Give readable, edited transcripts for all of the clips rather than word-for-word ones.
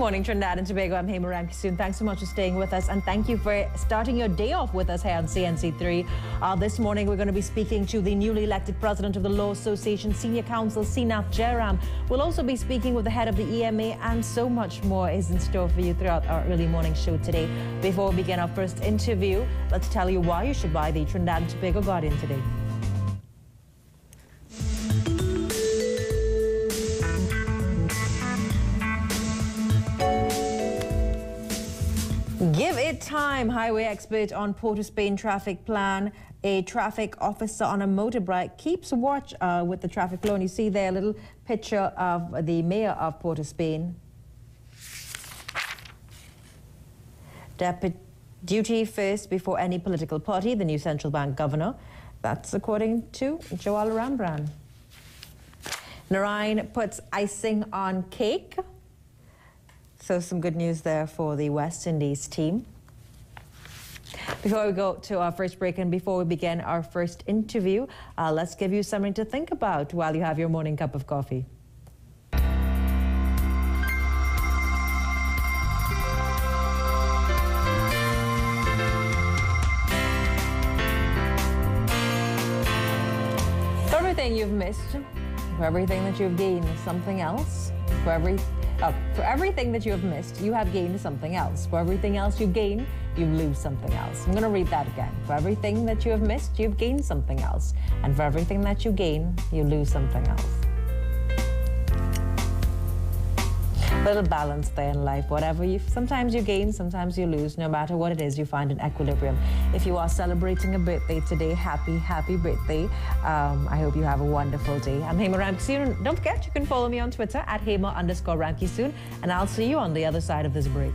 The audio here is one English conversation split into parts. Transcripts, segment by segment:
morning, Trinidad and Tobago. I'm Hema Ramkisoon. Thanks so much for staying with us, and thank you for starting your day off with us here on CNC3. This morning, we're going to be speaking to the newly elected president of the Law Association Senior Counsel, Sinath Jairam. We'll also be speaking with the head of the EMA, and so much more is in store for you throughout our early morning show today. Before we begin our first interview, let's tell you why you should buy the Trinidad and Tobago Guardian today. Give it time. Highway expert on Port of Spain traffic plan. A traffic officer on a motorbike keeps watch with the traffic flow. And you see there a little picture of the mayor of Port of Spain. Duty first before any political party, the new central bank governor. That's according to Joel Rembrandt. Narayan puts icing on cake. So some good news there for the West Indies team. Before we go to our first break and before we begin our first interview, let's give you something to think about while you have your morning cup of coffee. For everything you've missed, for everything that you've gained, something else. For everything that you have missed, you have gained something else. For everything else you gain, you lose something else. I'm going to read that again. For everything that you have missed, you've gained something else. And for everything that you gain, you lose something else. A little balance there in life. Sometimes you gain, sometimes you lose. No matter what it is, you find an equilibrium. If you are celebrating a birthday today, happy birthday. I hope you have a wonderful day. I'm Hema Ramkisoon. Don't forget, you can follow me on Twitter at Hema_Ramkisoon, and I'll see you on the other side of this break.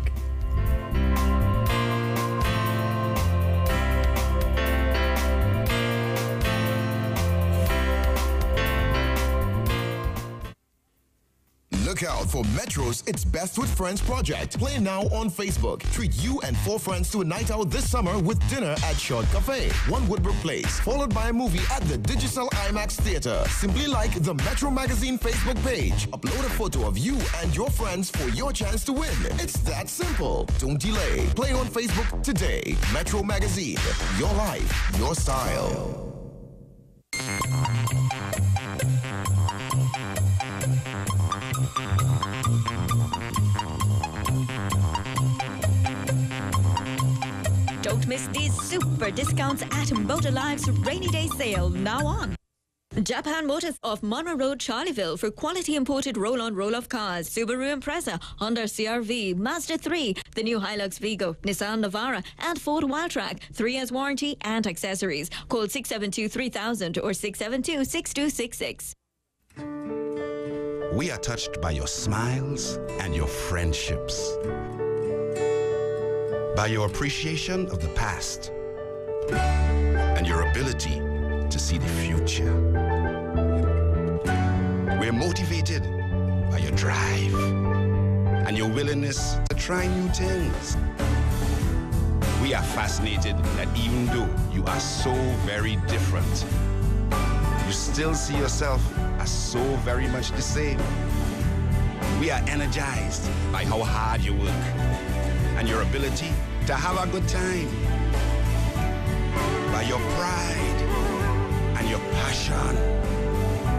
Look out for Metro's It's Best with Friends project. Play now on Facebook. Treat you and 4 friends to a night out this summer with dinner at Short Cafe, 1 Woodbrook Place, followed by a movie at the Digital IMAX Theater. Simply like the Metro Magazine Facebook page. Upload a photo of you and your friends for your chance to win. It's that simple. Don't delay. Play on Facebook today. Metro Magazine. Your life, your style. Don't miss these super discounts at Motor Live's rainy day sale now on. Japan Motors of Monroe Road, Charleville for quality imported roll-on roll-off cars. Subaru Impreza, Honda CR-V, Mazda 3, the new Hilux Vigo, Nissan Navara and Ford Wildtrak. 3 years warranty and accessories. Call 672-3000 or 672-6266. We are touched by your smiles and your friendships, by your appreciation of the past and your ability to see the future. We're motivated by your drive and your willingness to try new things. We are fascinated that even though you are so very different, you still see yourself as so very much the same. We are energized by how hard you work and your ability to have a good time, by your pride and your passion.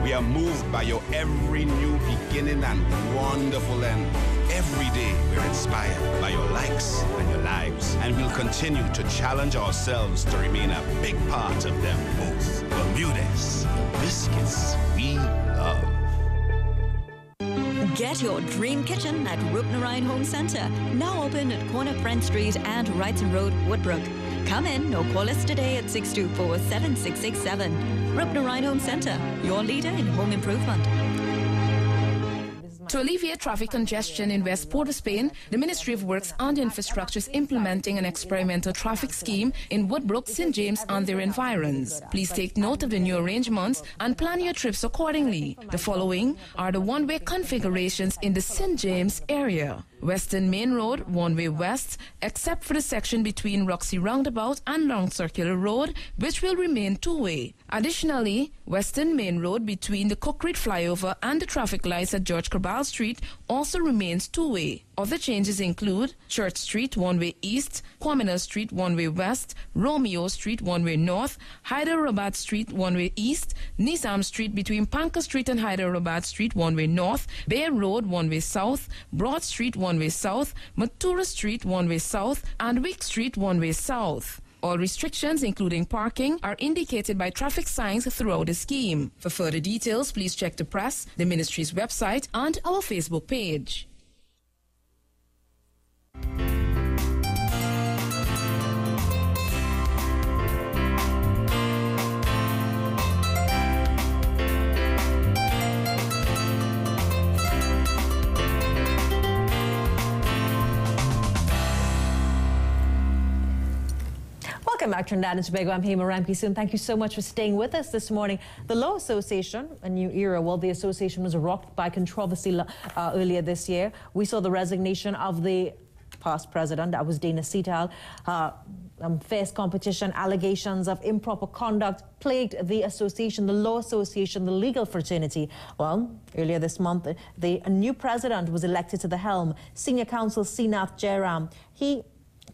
We are moved by your every new beginning and wonderful end. Every day we're inspired by your likes and your lives, and we'll continue to challenge ourselves to remain a big part of them both. Bermudez, biscuits we love. Get your dream kitchen at Rupnarine Home Centre. Now open at Corner Front Street and Wrightson Road, Woodbrook. Come in or call us today at 624-7667. Rupnarine Home Centre, your leader in home improvement. To alleviate traffic congestion in West Port of Spain, the Ministry of Works and Infrastructure is implementing an experimental traffic scheme in Woodbrook, St. James and their environs. Please take note of the new arrangements and plan your trips accordingly. The following are the one-way configurations in the St. James area. Western Main Road, one-way west, except for the section between Roxy Roundabout and Long Circular Road, which will remain two-way. Additionally, Western Main Road between the Cook Creek Flyover and the traffic lights at George Cabral Street also remains two-way. Other changes include Church Street one-way east, Quamina Street one-way west, Romeo Street one-way north, Hyderabad Street one-way east, Nizam Street between Panka Street and Hyderabad Street one-way north, Bay Road one-way south, Broad Street one-way south, Mathura Street one-way south, and Wick Street one-way south. All restrictions, including parking, are indicated by traffic signs throughout the scheme. For further details, please check the press, the ministry's website, and our Facebook page. Welcome back to Trinidad and Tobago. I'm Hema Ramkissoon. Thank you so much for staying with us this morning. The Law Association, a new era. Well, the association was rocked by controversy earlier this year. We saw the resignation of the past president, that was Dana Seatal. Fierce competition, allegations of improper conduct plagued the association, the Law Association, the legal fraternity. Well, earlier this month, a new president was elected to the helm, Senior Counsel Srinath Jairam. He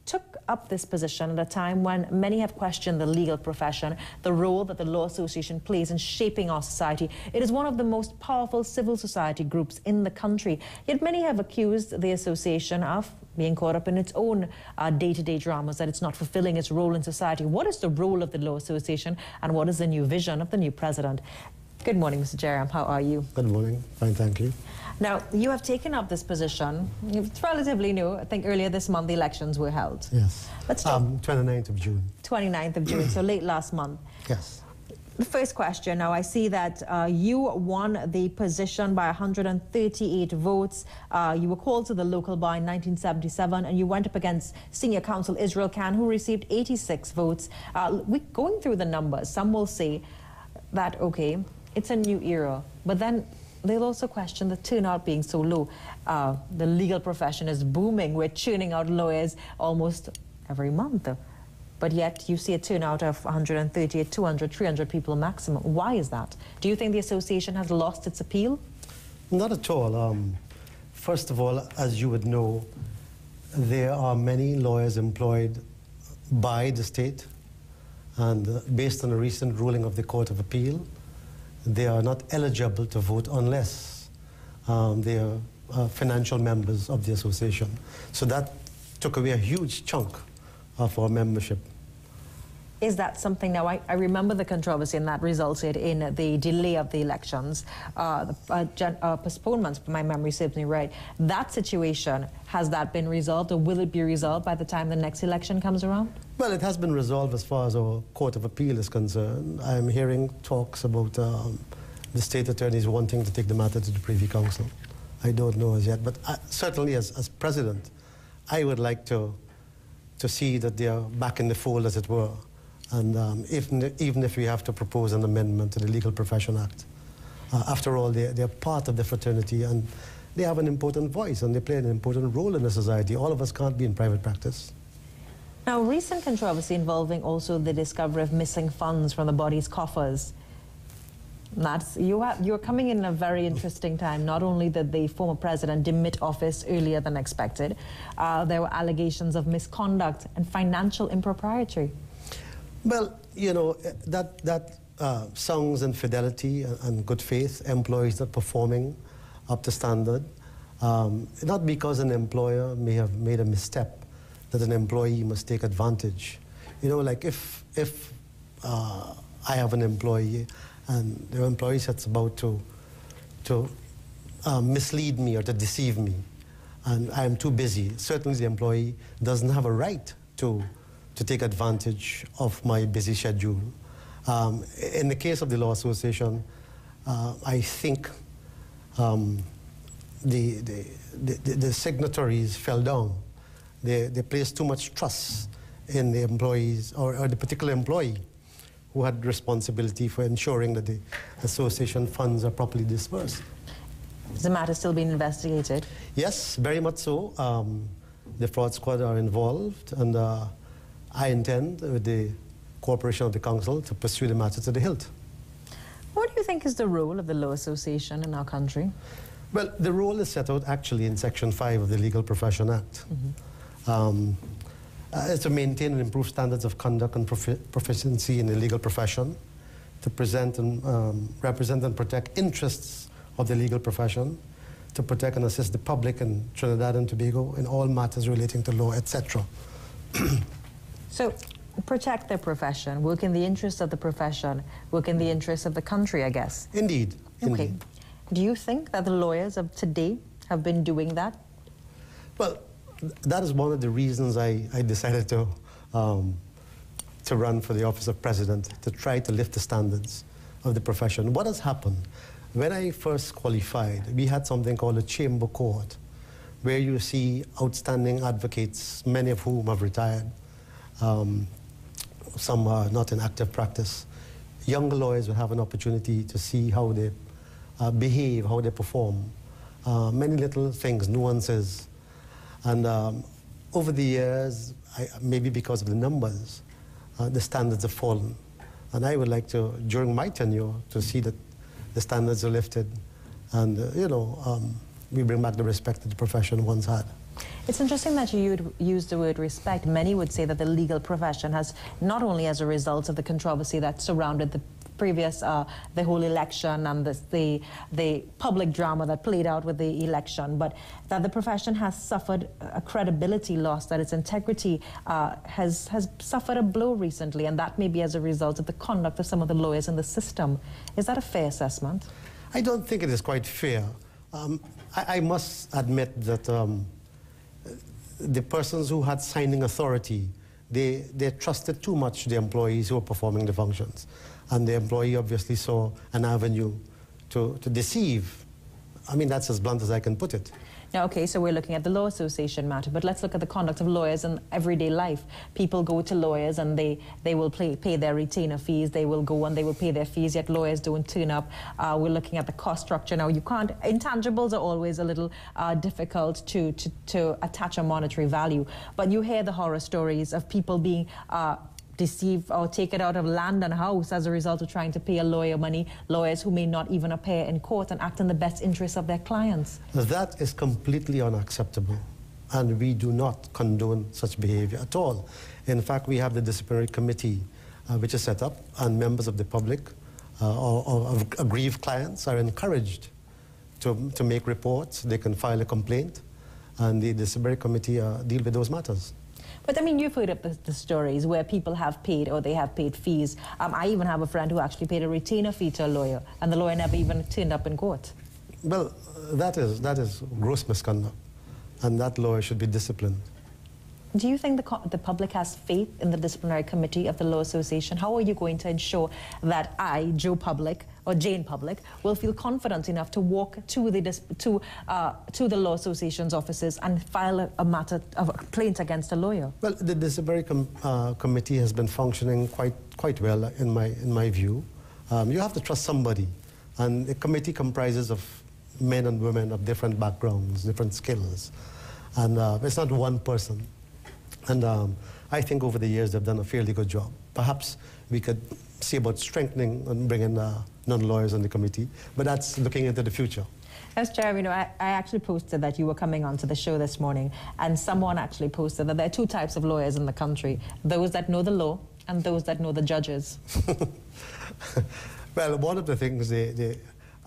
took up this position at a time when many have questioned the legal profession, the role that the Law Association plays in shaping our society. It is one of the most powerful civil society groups in the country. Yet many have accused the association of being caught up in its own day-to-day dramas, that it's not fulfilling its role in society. What is the role of the Law Association, and what is the new vision of the new president? Good morning, Mr. Jairam. How are you? Good morning. Fine, thank you. Now, you have taken up this position. It's relatively new. I think earlier this month the elections were held. Yes. Let's talk. 29th of June. 29th of June, so late last month. Yes. The first question, now I see that you won the position by 138 votes. You were called to the local bar in 1977 and you went up against Senior Counsel Israel Khan, who received 86 votes. Going through the numbers, some will say that, okay, it's a new era, but then they'll also question the turnout being so low. The legal profession is booming. We're churning out lawyers almost every month. But yet you see a turnout of 138, 200, 300 people maximum. Why is that? Do you think the association has lost its appeal? Not at all. First of all, as you would know, there are many lawyers employed by the state, and based on a recent ruling of the Court of Appeal, they are not eligible to vote unless they are financial members of the association. So that took away a huge chunk of our membership. Is that something now? I remember the controversy, and that resulted in the delay of the elections, postponements, if my memory serves me right. That situation, has that been resolved, or will it be resolved by the time the next election comes around? Well, it has been resolved as far as our Court of Appeal is concerned. I'm hearing talks about the state attorneys wanting to take the matter to the Privy Council. I don't know as yet, but certainly as president, I would like to see that they are back in the fold, as it were. And even if we have to propose an amendment to the Legal Profession Act. After all, they're part of the fraternity, and they have an important voice, and they play an important role in the society. All of us can't be in private practice. Now, recent controversy involving also the discovery of missing funds from the body's coffers. You're coming in a very interesting time. Not only did the former president demit office earlier than expected, there were allegations of misconduct and financial impropriety. Well, you know, that sounds in fidelity and good faith, employees that are performing up to standard. Not because an employer may have made a misstep that an employee must take advantage. You know, like if I have an employee and the employee sets about to mislead me or to deceive me, and I am too busy, certainly the employee doesn't have a right to take advantage of my busy schedule. In the case of the Law Association, I think the signatories fell down. They placed too much trust in the employees or the particular employee who had responsibility for ensuring that the association funds are properly dispersed. Is the matter still being investigated? Yes, very much so. The fraud squad are involved, and I intend, with the cooperation of the council, to pursue the matter to the hilt. What do you think is the role of the Law Association in our country? Well, the role is set out actually in Section 5 of the Legal Profession Act. It's to maintain and improve standards of conduct and proficiency in the legal profession, to present and represent and protect interests of the legal profession, to protect and assist the public in Trinidad and Tobago in all matters relating to law, etc. So, protect their profession, work in the interest of the profession, work in the interest of the country, I guess. Indeed. Okay. Indeed. Do you think that the lawyers of today have been doing that? Well, that is one of the reasons I decided to run for the office of president, to try to lift the standards of the profession. What has happened? When I first qualified, we had something called a chamber court, where you see outstanding advocates, many of whom have retired. Some are not in active practice. Younger lawyers will have an opportunity to see how they behave, how they perform. Many little things, nuances. And over the years, maybe because of the numbers, the standards have fallen. And I would like to, during my tenure, to see that the standards are lifted and, we bring back the respect that the profession once had. It's interesting that you use the word respect. Many would say that the legal profession has, not only as a result of the controversy that surrounded the previous, the whole election and the public drama that played out with the election, but that the profession has suffered a credibility loss, that its integrity has suffered a blow recently, and that may be as a result of the conduct of some of the lawyers in the system. Is that a fair assessment? I don't think it is quite fair. I must admit that the persons who had signing authority, they trusted too much the employees who were performing the functions. And the employee obviously saw an avenue to deceive. I mean, that's as blunt as I can put it. Now, okay, so we're looking at the Law Association matter, but let's look at the conduct of lawyers in everyday life. People go to lawyers and they will pay their retainer fees. They will go and they will pay their fees, yet lawyers don't turn up. We're looking at the cost structure. Now, you can't, intangibles are always a little difficult to attach a monetary value, but you hear the horror stories of people being deceive or take it out of land and house as a result of trying to pay a lawyer money, lawyers who may not even appear in court and act in the best interests of their clients. That is completely unacceptable, and we do not condone such behavior at all. In fact, we have the disciplinary committee which is set up, and members of the public or aggrieved clients are encouraged to make reports. They can file a complaint, and the disciplinary committee deal with those matters. But I mean, you've heard of the stories where people have paid or they have paid fees. I even have a friend who actually paid a retainer fee to a lawyer, and the lawyer never even turned up in court. Well, that is gross misconduct, and that lawyer should be disciplined. Do you think the public has faith in the disciplinary committee of the Law Association? How are you going to ensure that I, Joe Public, or Jane Public, will feel confident enough to walk to the Law Association's offices and file a matter of a complaint against a lawyer? Well, the disciplinary committee has been functioning quite well in my view. You have to trust somebody, and the committee comprises of men and women of different backgrounds, different skills, and it's not one person. And I think over the years they've done a fairly good job. Perhaps we could see about strengthening and bringing non-lawyers on the committee, but that's looking into the future. Yes, Jeremy, I actually posted that you were coming on to the show this morning, and someone actually posted that there are two types of lawyers in the country, those that know the law and those that know the judges. Well, one of the things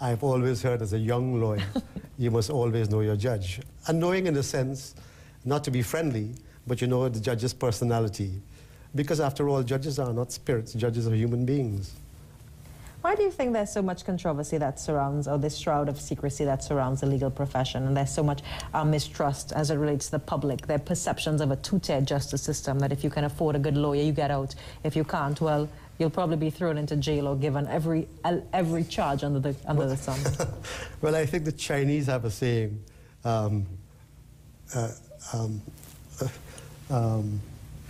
I've always heard as a young lawyer, you must always know your judge. And knowing in a sense, not to be friendly, but you know the judge's personality. Because after all, judges are not spirits, judges are human beings. Why do you think there's so much controversy that surrounds, or this shroud of secrecy that surrounds the legal profession, and there's so much mistrust as it relates to the public, their perceptions of a two-tier justice system, that if you can afford a good lawyer, you get out. If you can't, well, you'll probably be thrown into jail or given every charge under the sun. Well, I think the Chinese have a saying,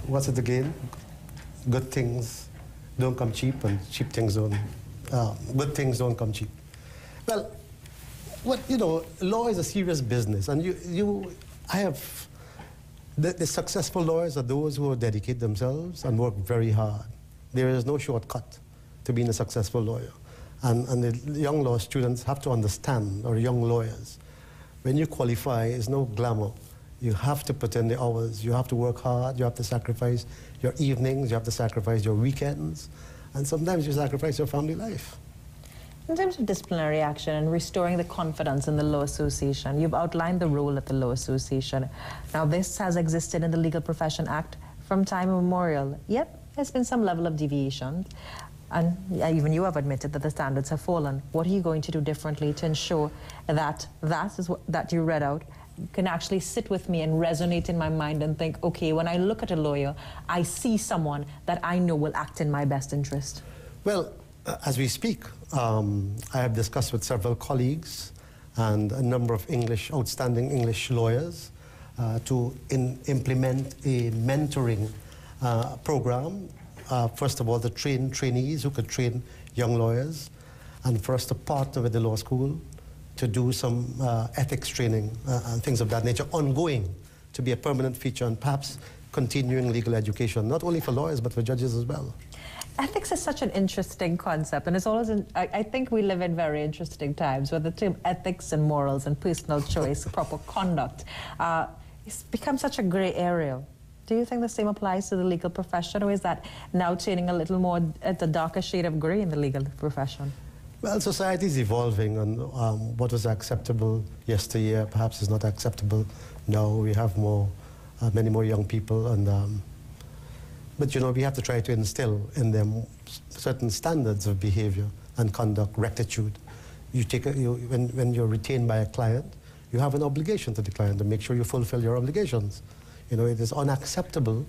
what's it again? Good things don't come cheap, and cheap things don't. Good things don't come cheap. Well, law is a serious business, and the successful lawyers are those who dedicate themselves and work very hard. There is no shortcut to being a successful lawyer, and the young law students have to understand, or young lawyers, when you qualify, it's no glamour. You have to put in the hours. You have to work hard. You have to sacrifice your evenings. You have to sacrifice your weekends. And sometimes you sacrifice your family life. In terms of disciplinary action and restoring the confidence in the Law Association, you've outlined the role of the Law Association. Now, this has existed in the Legal Profession Act from time immemorial, yet there's been some level of deviation. And even you have admitted that the standards have fallen. What are you going to do differently to ensure that that you read out can actually sit with me and resonate in my mind and think, okay, when I look at a lawyer, I see someone that I know will act in my best interest? Well, as we speak, I have discussed with several colleagues and a number of outstanding English lawyers to implement a mentoring program. First of all, to train trainees who could train young lawyers, and for us to partner with the law school to do some ethics training and things of that nature, ongoing, to be a permanent feature, and perhaps continuing legal education, not only for lawyers, but for judges as well. Ethics is such an interesting concept, and it's always, I think we live in very interesting times where the term ethics and morals and personal choice, proper conduct, it's become such a gray area. Do you think the same applies to the legal profession, or is that now turning a little more at the darker shade of gray in the legal profession? Well, society is evolving, and what was acceptable yesteryear perhaps is not acceptable now. We have many more young people, and but you know, we have to try to instill in them certain standards of behavior and conduct, rectitude. When you're retained by a client, you have an obligation to the client to make sure you fulfill your obligations. You know, it is unacceptable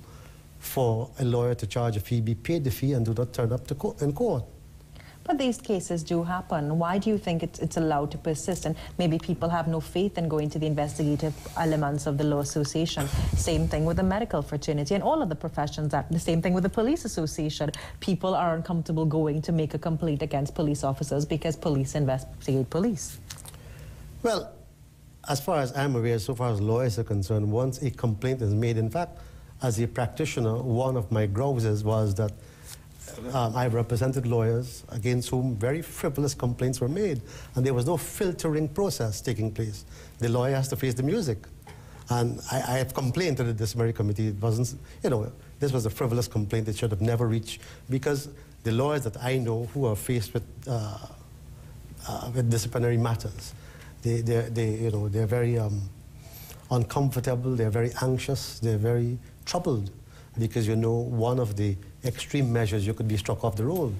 for a lawyer to charge a fee, be paid the fee, and do not turn up in court. But these cases do happen. Why do you think it's allowed to persist? And maybe people have no faith in going to the investigative elements of the Law Association. Same thing with the medical fraternity and all of the professions. The same thing with the police association. People are uncomfortable going to make a complaint against police officers because police investigate police. Well, as far as I'm aware, so far as lawyers are concerned, once a complaint is made, in fact, as a practitioner, one of my grouses was that I've represented lawyers against whom very frivolous complaints were made, and there was no filtering process taking place. The lawyer has to face the music. And I have complained to the disciplinary committee. It wasn't, you know, this was a frivolous complaint. It should have never reached, because the lawyers that I know who are faced with disciplinary matters, they're very uncomfortable, they're very anxious, they're very troubled, because you know one of the extreme measures, you could be struck off the roll.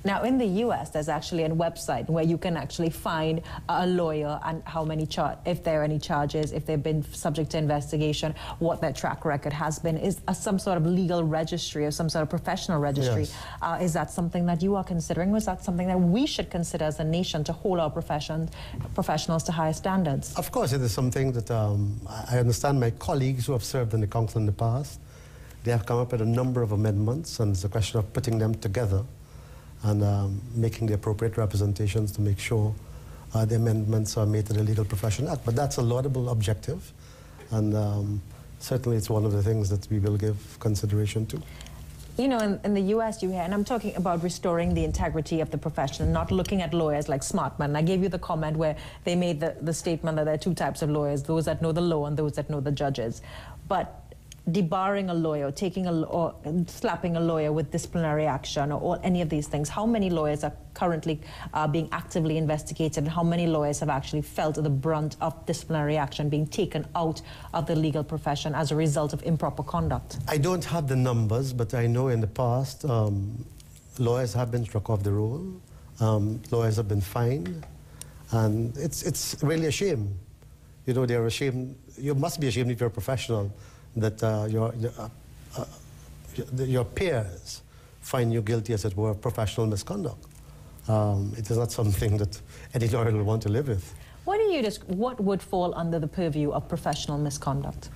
Now, in the U.S., there's actually a website where you can actually find a lawyer and how many if there are any charges, if they've been subject to investigation, what their track record has been. Is some sort of legal registry or some sort of professional registry. Yes. Is that something that you are considering? Was that something that we should consider as a nation to hold our professionals to higher standards? Of course, it is something that I understand my colleagues who have served in the council in the past, they have come up with a number of amendments, and it's a question of putting them together and making the appropriate representations to make sure the amendments are made to the Legal Profession Act. But that's a laudable objective, and certainly it's one of the things that we will give consideration to. You know, in the U.S. you hear, and I'm talking about restoring the integrity of the profession, not looking at lawyers like Smartman. And I gave you the comment where they made the statement that there are two types of lawyers, those that know the law and those that know the judges. But debarring a lawyer, or slapping a lawyer with disciplinary action, or any of these things, how many lawyers are currently being actively investigated, and how many lawyers have actually felt the brunt of disciplinary action being taken out of the legal profession as a result of improper conduct? I don't have the numbers, but I know in the past lawyers have been struck off the roll, lawyers have been fined, and it's really a shame. You know, they're ashamed. You must be ashamed if you're a professional that your peers find you guilty, as it were, of professional misconduct. It is not something that any lawyer will want to live with. What would fall under the purview of professional misconduct?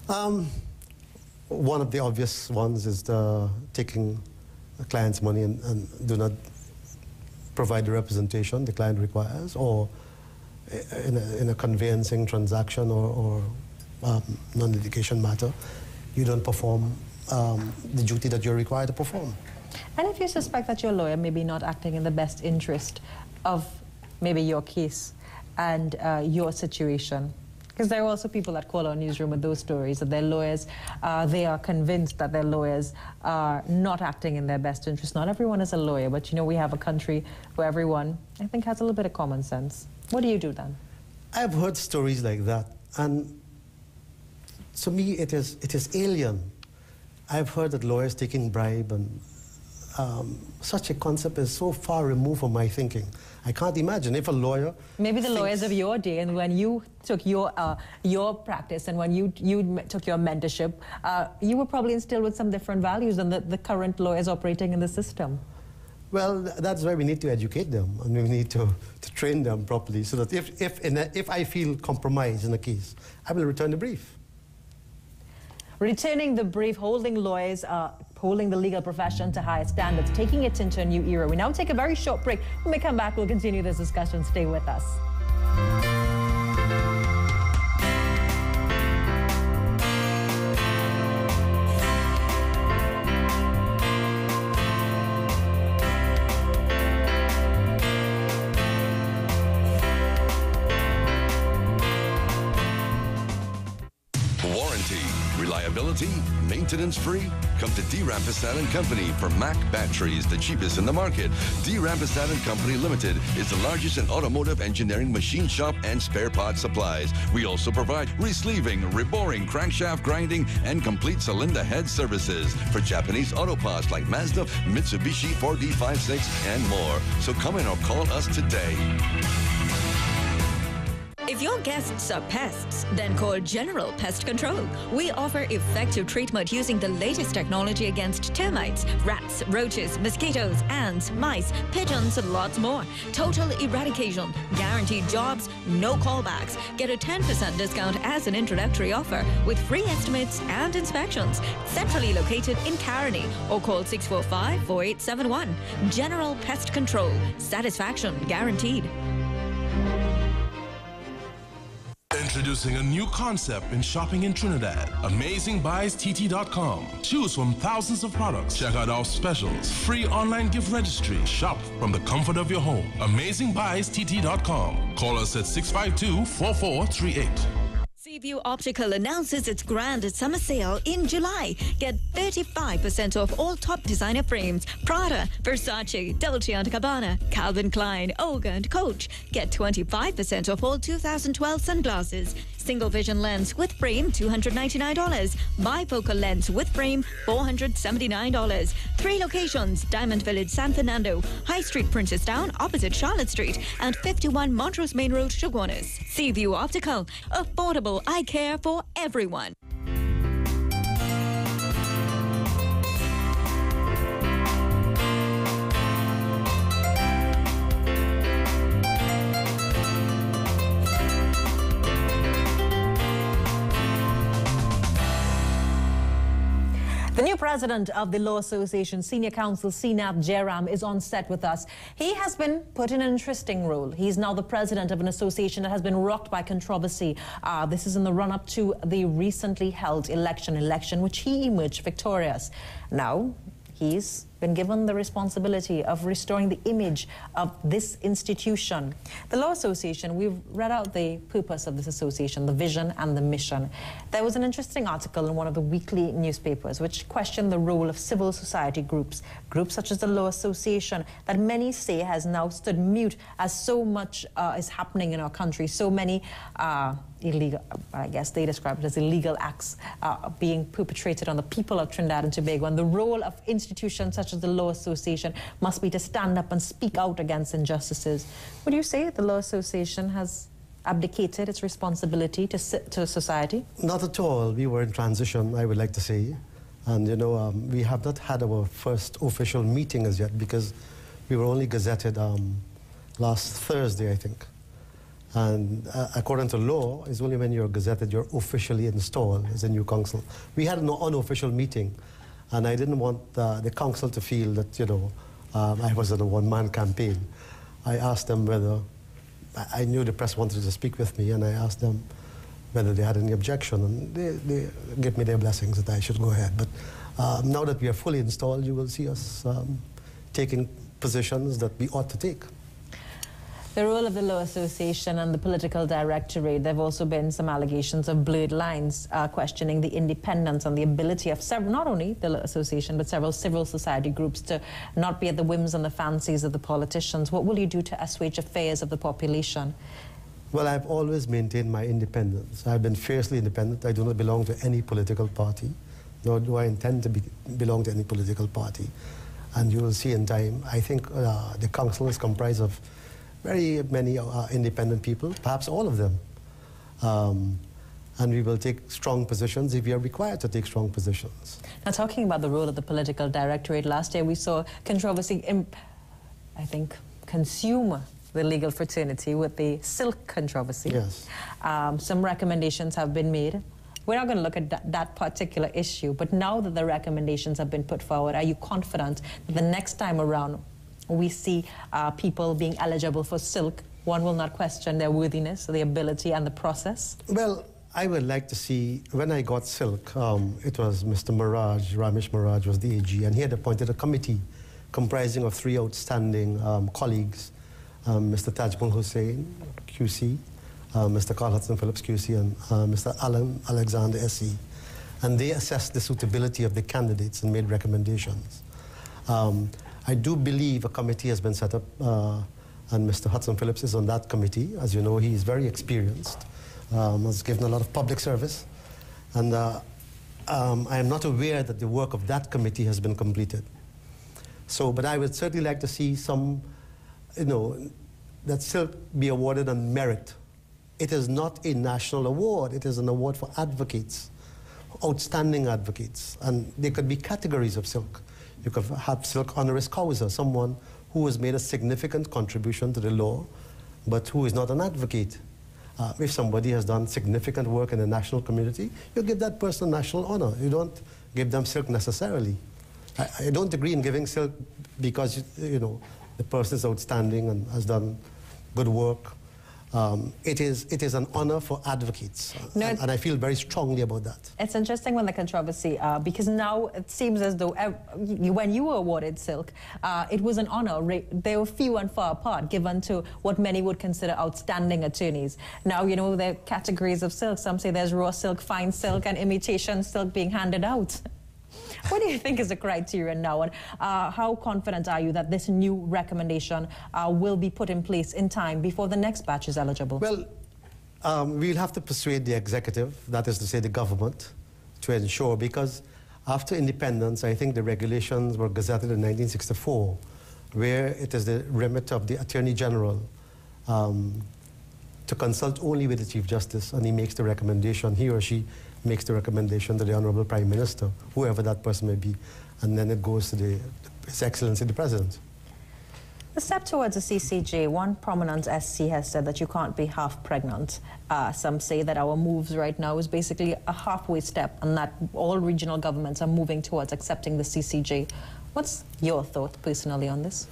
One of the obvious ones is taking a client's money and do not provide the representation the client requires, or in a conveyancing transaction or non-litigation matter, you don't perform the duty that you're required to perform. And if you suspect that your lawyer may be not acting in the best interest of maybe your case, and your situation? Because there are also people that call our newsroom with those stories, that their lawyers, they are convinced that their lawyers are not acting in their best interest. Not everyone is a lawyer, but you know, we have a country where everyone, I think, has a little bit of common sense. What do you do then? I've heard stories like that, and to me it is alien. I've heard that lawyers taking bribe, and such a concept is so far removed from my thinking. I can't imagine if a lawyer... Maybe the lawyers of your day, and when you took your practice and when you took your mentorship, you were probably instilled with some different values than the current lawyers operating in the system. Well, that's why we need to educate them, and we need to train them properly, so that if I feel compromised in a case, I will return the brief. Returning the brief, holding lawyers, holding the legal profession to higher standards, taking it into a new era. We now take a very short break. When we come back, we'll continue this discussion. Stay with us. Reliability, maintenance-free? Come to D. Rampersad & Company for Mack batteries, the cheapest in the market. D. Rampersad & Company Limited is the largest in automotive engineering machine shop and spare parts supplies. We also provide resleeving, reboring, crankshaft grinding, and complete cylinder head services for Japanese auto parts like Mazda, Mitsubishi, Ford D56, and more. So come in or call us today. If your guests are pests, then call General Pest Control. We offer effective treatment using the latest technology against termites, rats, roaches, mosquitoes, ants, mice, pigeons, and lots more. Total eradication, guaranteed jobs, no callbacks. Get a 10% discount as an introductory offer with free estimates and inspections. Centrally located in Caroni, or call 645-4871. General Pest Control. Satisfaction guaranteed. Introducing a new concept in shopping in Trinidad. AmazingBuysTT.com. Choose from thousands of products. Check out our specials. Free online gift registry. Shop from the comfort of your home. AmazingBuysTT.com. Call us at 652-4438. Seaview Optical announces its grand summer sale in July. Get 35% off all top designer frames. Prada, Versace, Dolce & Gabbana, Calvin Klein, Olga and Coach. Get 25% off all 2012 sunglasses. Single vision lens with frame, $299. Bifocal lens with frame, $479. 3 locations: Diamond Village, San Fernando, High Street, Princestown, opposite Charlotte Street, and 51 Montrose Main Road, Chaguanas. Seaview Optical. Affordable eye care for everyone. The new president of the Law Association Senior Counsel, Seenath Jairam, is on set with us. He has been put in an interesting role. He's now the president of an association that has been rocked by controversy. This is in the run-up to the recently held election, which he emerged victorious. Now, he's been given the responsibility of restoring the image of this institution. The Law Association, we've read out the purpose of this association, the vision and the mission. There was an interesting article in one of the weekly newspapers which questioned the role of civil society groups such as the Law Association, that many say has now stood mute as so much is happening in our country, so many illegal, I guess they describe it as illegal acts being perpetrated on the people of Trinidad and Tobago, and the role of institutions such as the Law Association must be to stand up and speak out against injustices. Would you say the Law Association has abdicated its responsibility to society? Not at all. We were in transition, I would like to say. And, you know, we have not had our first official meeting as yet because we were only gazetted last Thursday, I think. And according to law, it's only when you're gazetted you're officially installed as a new council. We had an unofficial meeting, and I didn't want the council to feel that, you know, I was in a one-man campaign. I asked them whether, I knew the press wanted to speak with me, and I asked them whether they had any objection, and they gave me their blessings that I should go ahead. But now that we are fully installed, you will see us taking positions that we ought to take. The role of the Law Association and the Political Directorate, there have also been some allegations of blurred lines questioning the independence and the ability of several, not only the Law Association, but several civil society groups to not be at the whims and the fancies of the politicians. What will you do to assuage affairs of the population? Well, I've always maintained my independence. I've been fiercely independent. I do not belong to any political party, nor do I intend to belong to any political party. And you will see in time, I think the council is comprised of very many independent people, perhaps all of them. And we will take strong positions if we are required to take strong positions. Now, talking about the role of the Political Directorate, last year we saw controversy, I think, consume the legal fraternity with the silk controversy. Yes. Some recommendations have been made. We're not going to look at that particular issue, but now that the recommendations have been put forward, are you confident that the next time around we see people being eligible for silk, one will not question their worthiness, the ability and the process? Well, I would like to see, when I got silk, it was Mr. Maraj, Ramesh Maraj was the AG, and he had appointed a committee comprising of 3 outstanding colleagues, Mr. Tajmul Hussain, QC, Mr. Carl Hudson Phillips, QC, and Mr. Alan Alexander, SE. And they assessed the suitability of the candidates and made recommendations. I do believe a committee has been set up, and Mr. Hudson Phillips is on that committee. As you know, he is very experienced, has given a lot of public service. And I am not aware that the work of that committee has been completed. So, but I would certainly like to see some, that silk be awarded on merit. It is not a national award. It is an award for advocates, outstanding advocates. And there could be categories of silk. You could have silk honoris causa, someone who has made a significant contribution to the law, but who is not an advocate. If somebody has done significant work in the national community, you give that person national honor. You don't give them silk necessarily. I don't agree in giving silk because, the person is outstanding and has done good work. It is an honor for advocates, and I feel very strongly about that. It's interesting when the controversy, because now it seems as though when you were awarded silk, it was an honor. They were few and far apart, given to what many would consider outstanding attorneys. Now, there are categories of silk. Some say there's raw silk, fine silk, and imitation silk being handed out. What do you think is the criteria now, and how confident are you that this new recommendation will be put in place in time before the next batch is eligible? Well, we'll have to persuade the executive, that is to say the government, to ensure, because after independence, I think the regulations were gazetted in 1964, where it is the remit of the Attorney General to consult only with the Chief Justice, and he makes the recommendation, he or she makes the recommendation to the Honorable Prime Minister, whoever that person may be, and then it goes to His Excellency the President. The step towards a CCJ, one prominent SC has said that you can't be half pregnant. Some say that our moves right now is basically a halfway step, and that all regional governments are moving towards accepting the CCJ. What's your thought personally on this?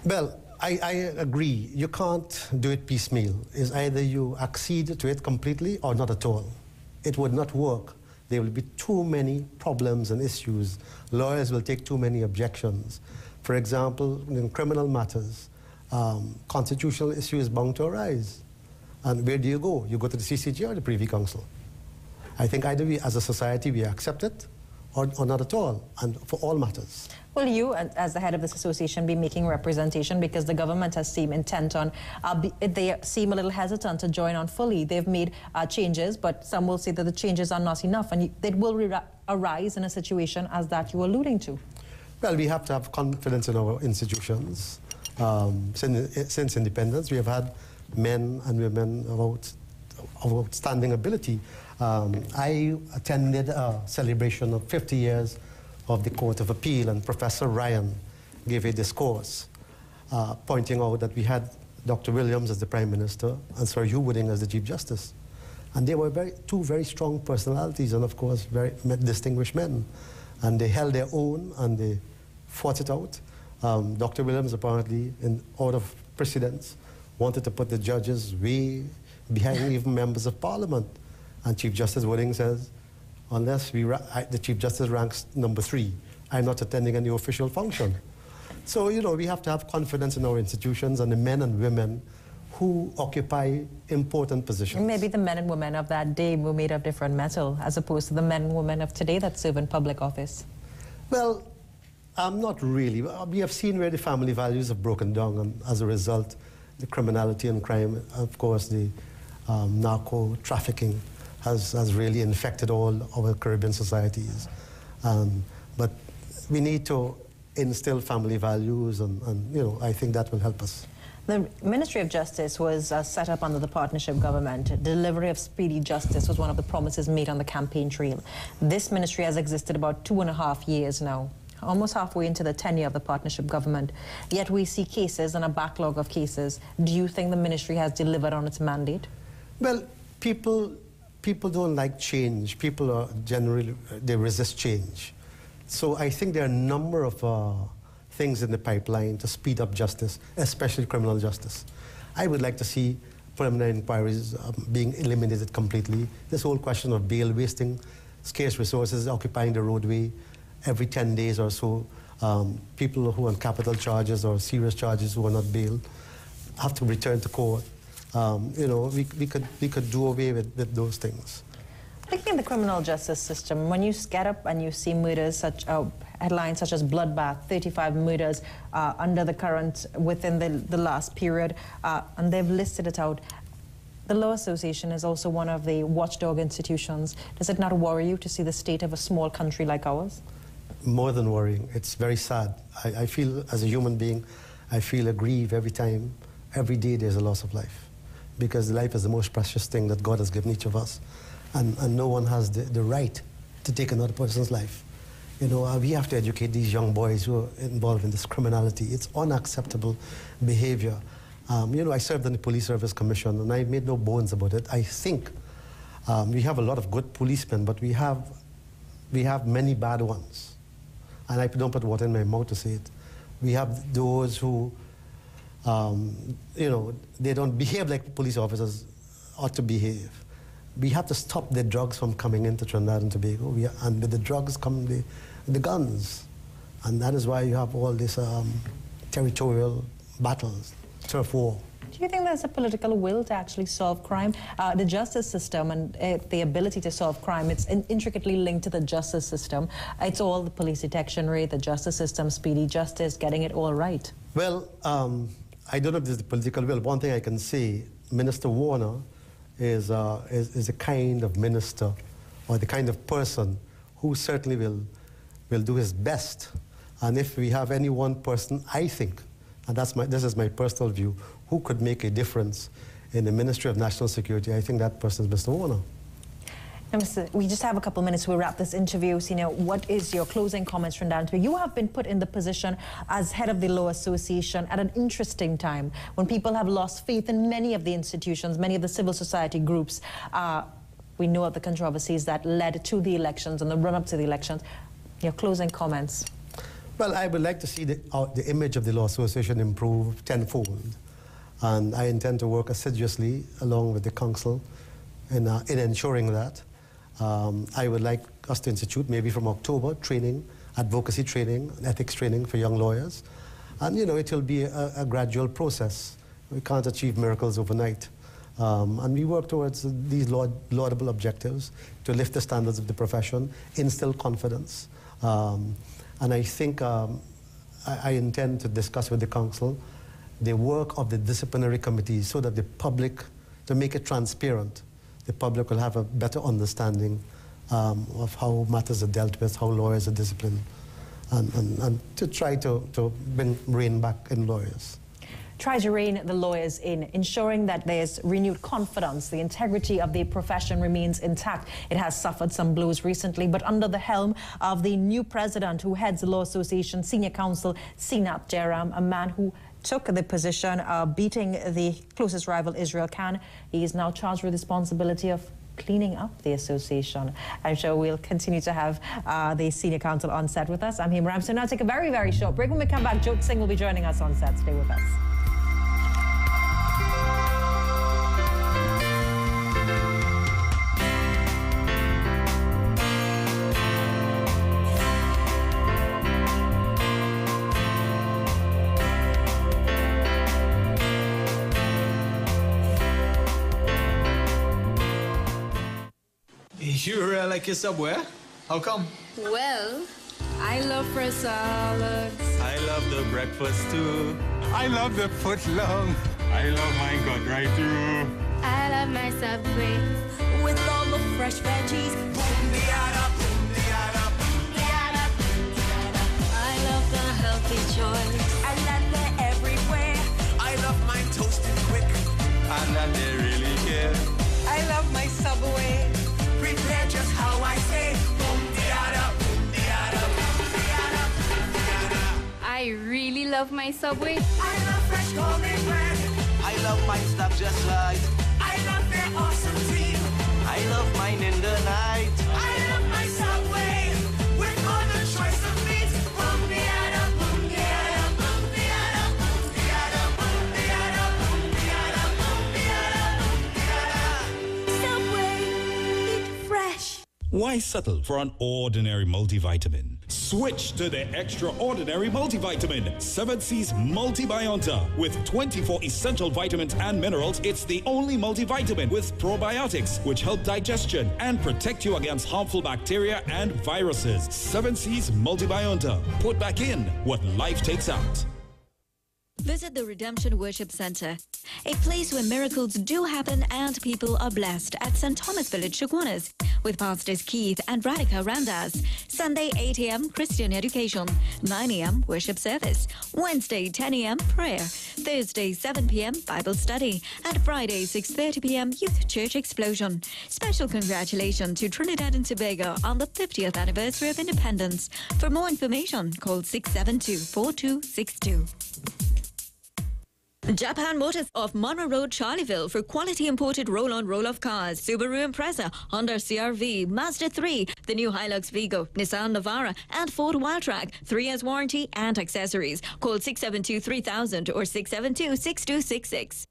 Well, I agree. You can't do it piecemeal. It's either you accede to it completely or not at all. It would not work. There will be too many problems and issues. Lawyers will take too many objections. For example, in criminal matters, constitutional issues bound to arise. And where do you go? You go to the CCJ or the Privy Council. I think either we, as a society, we accept it or not at all, and for all matters. Will you, as the head of this association, be making representation, because the government has seemed intent on, they seem a little hesitant to join on fully. They've made changes, but some will say that the changes are not enough, and it will arise in a situation as that you're alluding to. Well, we have to have confidence in our institutions. Since independence, we have had men and women of outstanding ability. I attended a celebration of 50 years of the Court of Appeal, and Professor Ryan gave a discourse pointing out that we had Dr. Williams as the Prime Minister and Sir Hugh Wooding as the Chief Justice. And they were two very strong personalities, and of course very distinguished men. And they held their own and they fought it out. Dr. Williams apparently, in order of precedence, wanted to put the judges way behind even members of Parliament. And Chief Justice Wooding says, unless the Chief Justice ranks number 3, I'm not attending any official function. So, we have to have confidence in our institutions and the men and women who occupy important positions. Maybe the men and women of that day were made of different metal as opposed to the men and women of today that serve in public office. Well, not really. We have seen where the family values have broken down, and as a result, the criminality and crime, of course, the narco trafficking has really infected all our Caribbean societies. But we need to instill family values, and I think that will help us. The Ministry of Justice was set up under the partnership government. Delivery of speedy justice was one of the promises made on the campaign trail. This ministry has existed about 2.5 years now, almost halfway into the tenure of the partnership government. Yet we see cases and a backlog of cases. Do you think the ministry has delivered on its mandate? Well, people don't like change. People are generally, they resist change. So I think there are a number of things in the pipeline to speed up justice, especially criminal justice. I would like to see preliminary inquiries being eliminated completely. This whole question of bail wasting, scarce resources occupying the roadway every 10 days or so. People who are on capital charges or serious charges who are not bailed have to return to court. We could do away with those things. Looking at the criminal justice system, when you get up and you see murders, headlines such as bloodbath, 35 murders under the current within the last period, and they've listed it out. The Law Association is also one of the watchdog institutions. Does it not worry you to see the state of a small country like ours? More than worrying. It's very sad. I feel, as a human being, I feel aggrieved every time, every day there's a loss of life. Because life is the most precious thing that God has given each of us. And no one has the right to take another person's life. We have to educate these young boys who are involved in this criminality. It's unacceptable behavior. I served on the Police Service Commission, and I made no bones about it. I think we have a lot of good policemen, but we have many bad ones. And I don't put water in my mouth to say it. We have those who, they don't behave like police officers ought to behave. We have to stop the drugs from coming into Trinidad and Tobago. And with the drugs come the guns. And that is why you have all these territorial battles, turf war. Do you think there's a political will to actually solve crime? The justice system and the ability to solve crime, it's intricately linked to the justice system. It's all the police detection rate, the justice system, speedy justice, getting it all right. Well, I don't know if there's the political will. One thing I can say, Minister Warner is a kind of minister, or the kind of person who certainly will do his best. And if we have any one person, I think, and this is my personal view, who could make a difference in the Ministry of National Security, I think that person is Mr. Warner. Now, we just have a couple of minutes to wrap this interview. Senior, what is your closing comments from Trinidad? You have been put in the position as head of the Law Association at an interesting time when people have lost faith in many of the institutions, many of the civil society groups. We know of the controversies that led to the elections and the run-up to the elections. Your closing comments. Well, I would like to see the image of the Law Association improve tenfold. And I intend to work assiduously along with the council in ensuring that. I would like us to institute, maybe from October, training, advocacy training, ethics training for young lawyers. And, it will be a gradual process. We can't achieve miracles overnight. And we work towards these laudable objectives to lift the standards of the profession, instill confidence. And I think I intend to discuss with the council the work of the disciplinary committees so that the public, to make it transparent, the public will have a better understanding of how matters are dealt with, how lawyers are disciplined, and to try to bring rein back in lawyers. Try to rein the lawyers in, ensuring that there's renewed confidence. The integrity of the profession remains intact. It has suffered some blows recently, but under the helm of the new president who heads the Law Association Senior Counsel, Sinat Jairam, a man who took the position beating the closest rival, Israel Khan. He is now charged with responsibility of cleaning up the association. I'm sure we'll continue to have the senior counsel on set with us. I'm Hema Ram. So now take a very, very short break. When we come back, Jyot Singh will be joining us on set. Stay with us. like your Subway? How come? Well, I love fresh salads. I love the breakfast too. I love the foot long. I love my gut right through. I love my Subway. With all the fresh veggies. Boom-de-yada, boom-de-yada, boom-de-yada, boom-de-yada. I love the healthy choice. And that they're everywhere. I love mine toasted quick. And that they really care. I love my Subway. Prepare just how I say. Boom-de-yada, boom-de-yada, boom-de-yada, boom-de-yada. I really love my Subway. I love fresh homemade bread. I love mine stuffed just right. I love their awesome team. I love mine in the night. I love my Subway with all the choice of meats. Boom-de-yada, boom-de-yada, boom-de-yada, boom-de-yada, boom-de-yada, boom-de-yada, boom-de-yada, boom-de-yada. Subway, eat fresh. Why settle for an ordinary multivitamin? Switch to the extraordinary multivitamin, 7 Seas Multibionta. With 24 essential vitamins and minerals, it's the only multivitamin with probiotics, which help digestion and protect you against harmful bacteria and viruses. 7 Seas Multibionta. Put back in what life takes out. Visit the Redemption Worship Center, a place where miracles do happen and people are blessed at St. Thomas Village, Chaguanas, with Pastors Keith and Radhika Ramdas. Sunday, 8 a.m., Christian education. 9 a.m., worship service. Wednesday, 10 a.m., prayer. Thursday, 7 p.m., Bible study. And Friday, 6:30 p.m., youth church explosion. Special congratulations to Trinidad and Tobago on the 50th anniversary of independence. For more information, call 672-4262. Japan Motors of Monroe Road, Charleville for quality imported roll-on roll-off cars. Subaru Impreza, Honda CR-V, Mazda 3, the new Hilux Vigo, Nissan Navara and Ford Wildtrak. 3 years warranty and accessories. Call 672-3000 or 672-6266.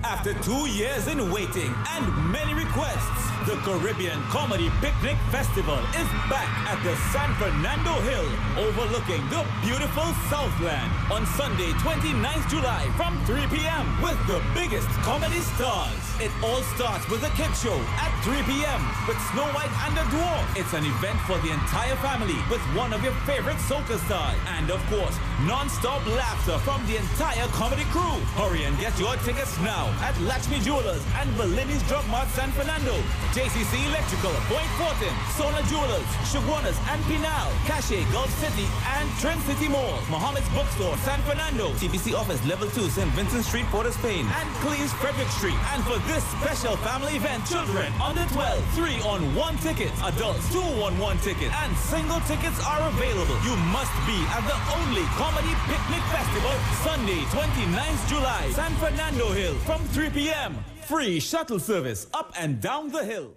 After 2 years in waiting and many requests, the Caribbean Comedy Picnic Festival is back at the San Fernando Hill, overlooking the beautiful Southland on Sunday, 29th July from 3 p.m. with the biggest comedy stars. It all starts with a kid show at 3 p.m. with Snow White and the Dwarf. It's an event for the entire family with one of your favorite soca stars. And of course, non-stop laughter from the entire comedy crew. Hurry and get your tickets now at Lakshmi Jewelers and Bellini's Drug Mart San Fernando, JCC Electrical, Point Fortin, Sona Jewelers, Chaguanas and Pinal, Cache, Gulf City and Trent City Mall, Mohammed's Bookstore, San Fernando, TBC Office Level 2, St. Vincent Street, Port of Spain, and Cleves, Frederick Street. And for this special family event, children under 12, 3-on-1 tickets, adults 2-on-1 tickets, and single tickets are available. You must be at the only comedy picnic festival, Sunday, 29th July, San Fernando Hill, from 3 p.m. Free shuttle service up and down the hill.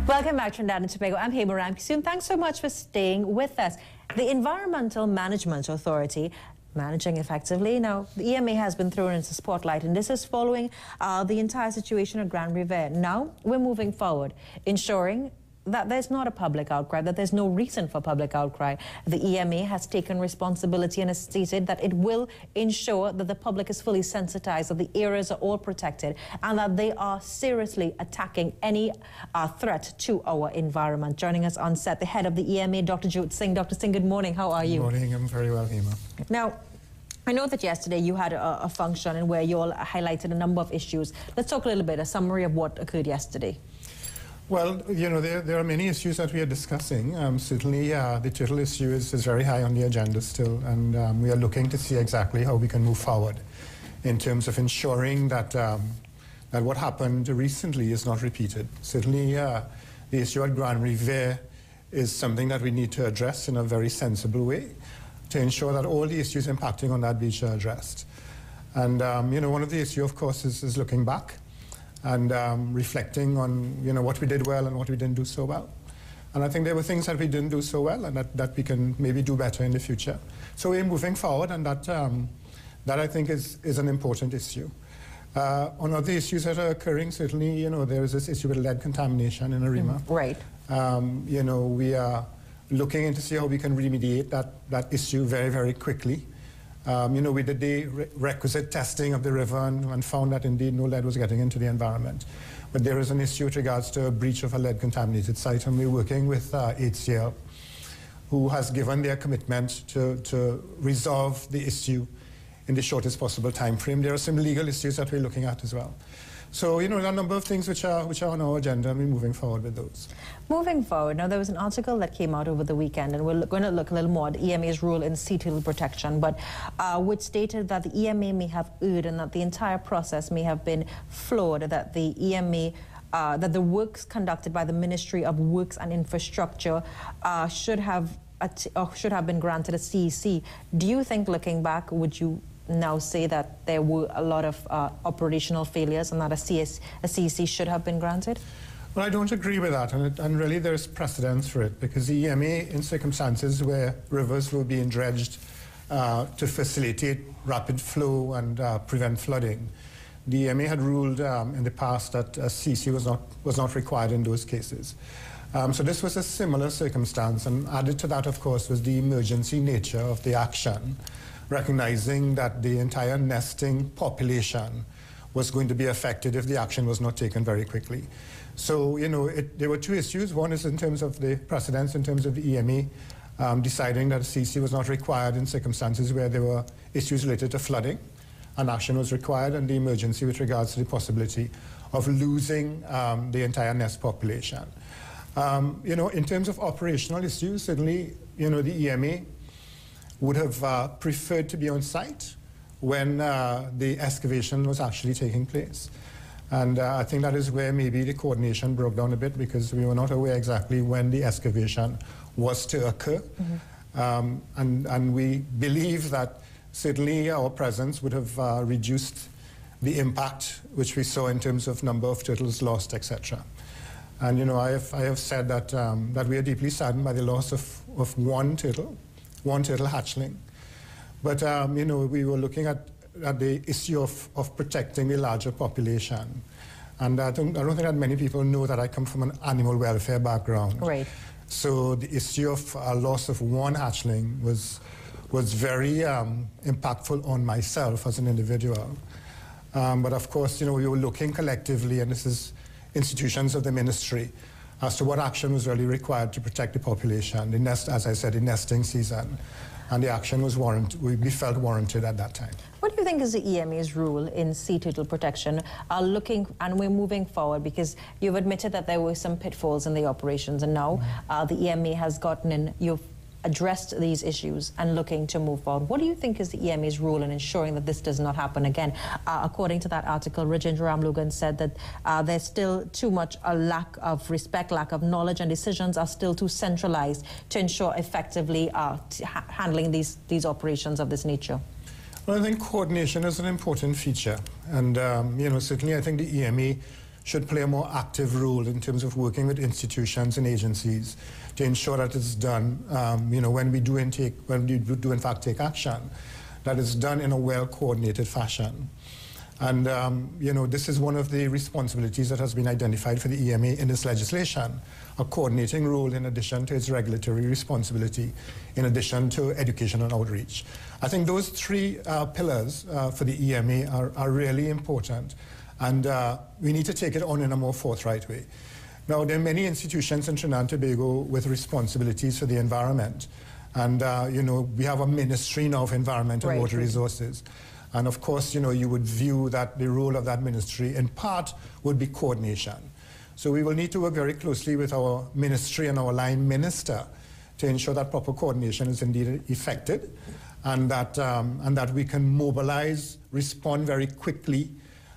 Welcome back to Trinidad and Tobago. I'm Hema Ramkissoon. Thanks so much for staying with us. The Environmental Management Authority managing effectively. Now, the EMA has been thrown into the spotlight, and this is following the entire situation at Grand Riviere. Now, we're moving forward, ensuring that there's not a public outcry, that there's no reason for public outcry. The EMA has taken responsibility and has stated that it will ensure that the public is fully sensitized, that the areas are all protected, and that they are seriously attacking any threat to our environment. Joining us on set, the head of the EMA, Dr. Jyot Singh. Dr. Singh, good morning. How are you? Good morning. I'm very well, Hema. Now, I know that yesterday you had a function in where you all highlighted a number of issues. Let's talk a little bit, a summary of what occurred yesterday. Well, you know, there are many issues that we are discussing. Certainly, the turtle issue is very high on the agenda still, and we are looking to see exactly how we can move forward in terms of ensuring that, that what happened recently is not repeated. Certainly, the issue at Grand Riviere is something that we need to address in a very sensible way to ensure that all the issues impacting on that beach are addressed. And, you know, one of the issues, of course, is looking back and reflecting on, you know, what we did well and what we didn't do so well. And I think there were things that we didn't do so well and that we can maybe do better in the future. So we're moving forward, and that I think is an important issue. On other issues that are occurring, certainly, you know, there is this issue with lead contamination in Arima. Right. You know, we are looking into see how we can remediate that issue very, very quickly. You know, we did the requisite testing of the river and found that indeed no lead was getting into the environment. But there is an issue with regards to a breach of a lead-contaminated site, and we're working with HCL, who has given their commitment to resolve the issue in the shortest possible time frame. There are some legal issues that we're looking at as well. So, you know, there are a number of things which are on our agenda, and we're moving forward with those. Moving forward, now there was an article that came out over the weekend, and we're going to look a little more at the EMA's role in sea turtle protection, but which stated that the EMA may have erred and that the entire process may have been flawed, that the EMA that the works conducted by the Ministry of Works and Infrastructure should have been granted a CEC. Do you think, looking back, would you now say that there were a lot of operational failures and that a CEC should have been granted? Well, I don't agree with that, and really there's precedence for it, because the EMA, in circumstances where rivers were being dredged to facilitate rapid flow and prevent flooding, the EMA had ruled in the past that a CEC was not required in those cases. So this was a similar circumstance, and added to that, of course, was the emergency nature of the action, recognizing that the entire nesting population was going to be affected if the action was not taken very quickly. So, you know, there were two issues. One is in terms of the precedents, in terms of the EMA deciding that a CEC was not required in circumstances where there were issues related to flooding, and action was required, and the emergency with regards to the possibility of losing the entire nest population. You know, in terms of operational issues, certainly, you know, the EMA would have preferred to be on site when the excavation was actually taking place. And I think that is where maybe the coordination broke down a bit, because we were not aware exactly when the excavation was to occur. Mm-hmm. And we believe that certainly our presence would have reduced the impact which we saw in terms of number of turtles lost, etc. And, you know, I have said that, that we are deeply saddened by the loss of one turtle hatchling. But, you know, we were looking at the issue of protecting the larger population. And I don't think that many people know that I come from an animal welfare background. Right. So the issue of loss of one hatchling was very impactful on myself as an individual. But of course, you know, we were looking collectively, and this is institutions of the ministry, as to what action was really required to protect the population, the nest, as I said, the nesting season. And the action was we felt warranted at that time. What do you think is the EMA's role in sea turtle protection? And we're moving forward, because you've admitted that there were some pitfalls in the operations, and now the EMA has gotten in, you've addressed these issues and looking to move forward. What do you think is the EMA's role in ensuring that this does not happen again? According to that article, Rajendra Ramlogan said that there's still too much a lack of respect, lack of knowledge, and decisions are still too centralized to ensure effectively handling these operations of this nature. Well, I think coordination is an important feature, and you know, certainly I think the EMA should play a more active role in terms of working with institutions and agencies to ensure that it's done, you know, when we do in fact take action, that it's done in a well-coordinated fashion. And, you know, this is one of the responsibilities that has been identified for the EMA in this legislation, a coordinating role in addition to its regulatory responsibility, in addition to education and outreach. I think those three pillars for the EMA are really important, and we need to take it on in a more forthright way. Now, there are many institutions in Trinidad and Tobago with responsibilities for the environment. And, you know, we have a ministry now of environment and water resources. And, of course, you know, you would view that the role of that ministry, in part, would be coordination. So we will need to work very closely with our ministry and our line minister to ensure that proper coordination is indeed effected, and that we can mobilize, respond very quickly,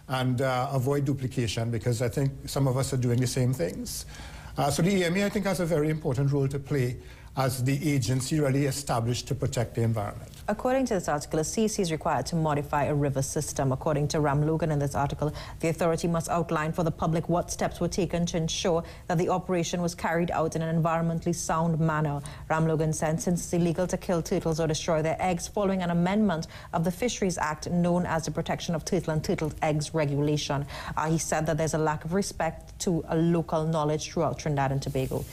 and avoid duplication, because I think some of us are doing the same things. So the EMA, I think, has a very important role to play as the agency really established to protect the environment. According to this article, a CEC is required to modify a river system. According to Ram Logan in this article, the authority must outline for the public what steps were taken to ensure that the operation was carried out in an environmentally sound manner. Ram Logan said since it's illegal to kill turtles or destroy their eggs following an amendment of the Fisheries Act known as the Protection of Turtle and Turtle Eggs Regulation, he said that there's a lack of respect to local knowledge throughout Trinidad and Tobago.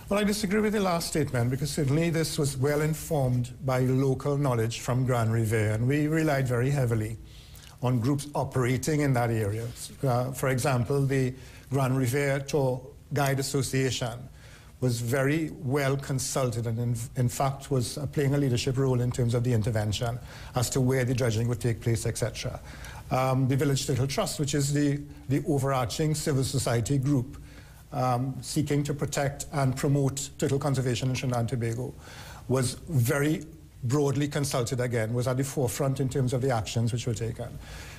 Well, I disagree with the last statement because certainly this was well informed by local knowledge from Grand Riviere, and we relied very heavily on groups operating in that area. For example, the Grand Riviere Tour Guide Association was very well consulted and in fact was playing a leadership role in terms of the intervention as to where the dredging would take place, etc. The Village Turtle Trust, which is the overarching civil society group seeking to protect and promote turtle conservation in Trinidad and Tobago, was very broadly consulted again, was at the forefront in terms of the actions which were taken.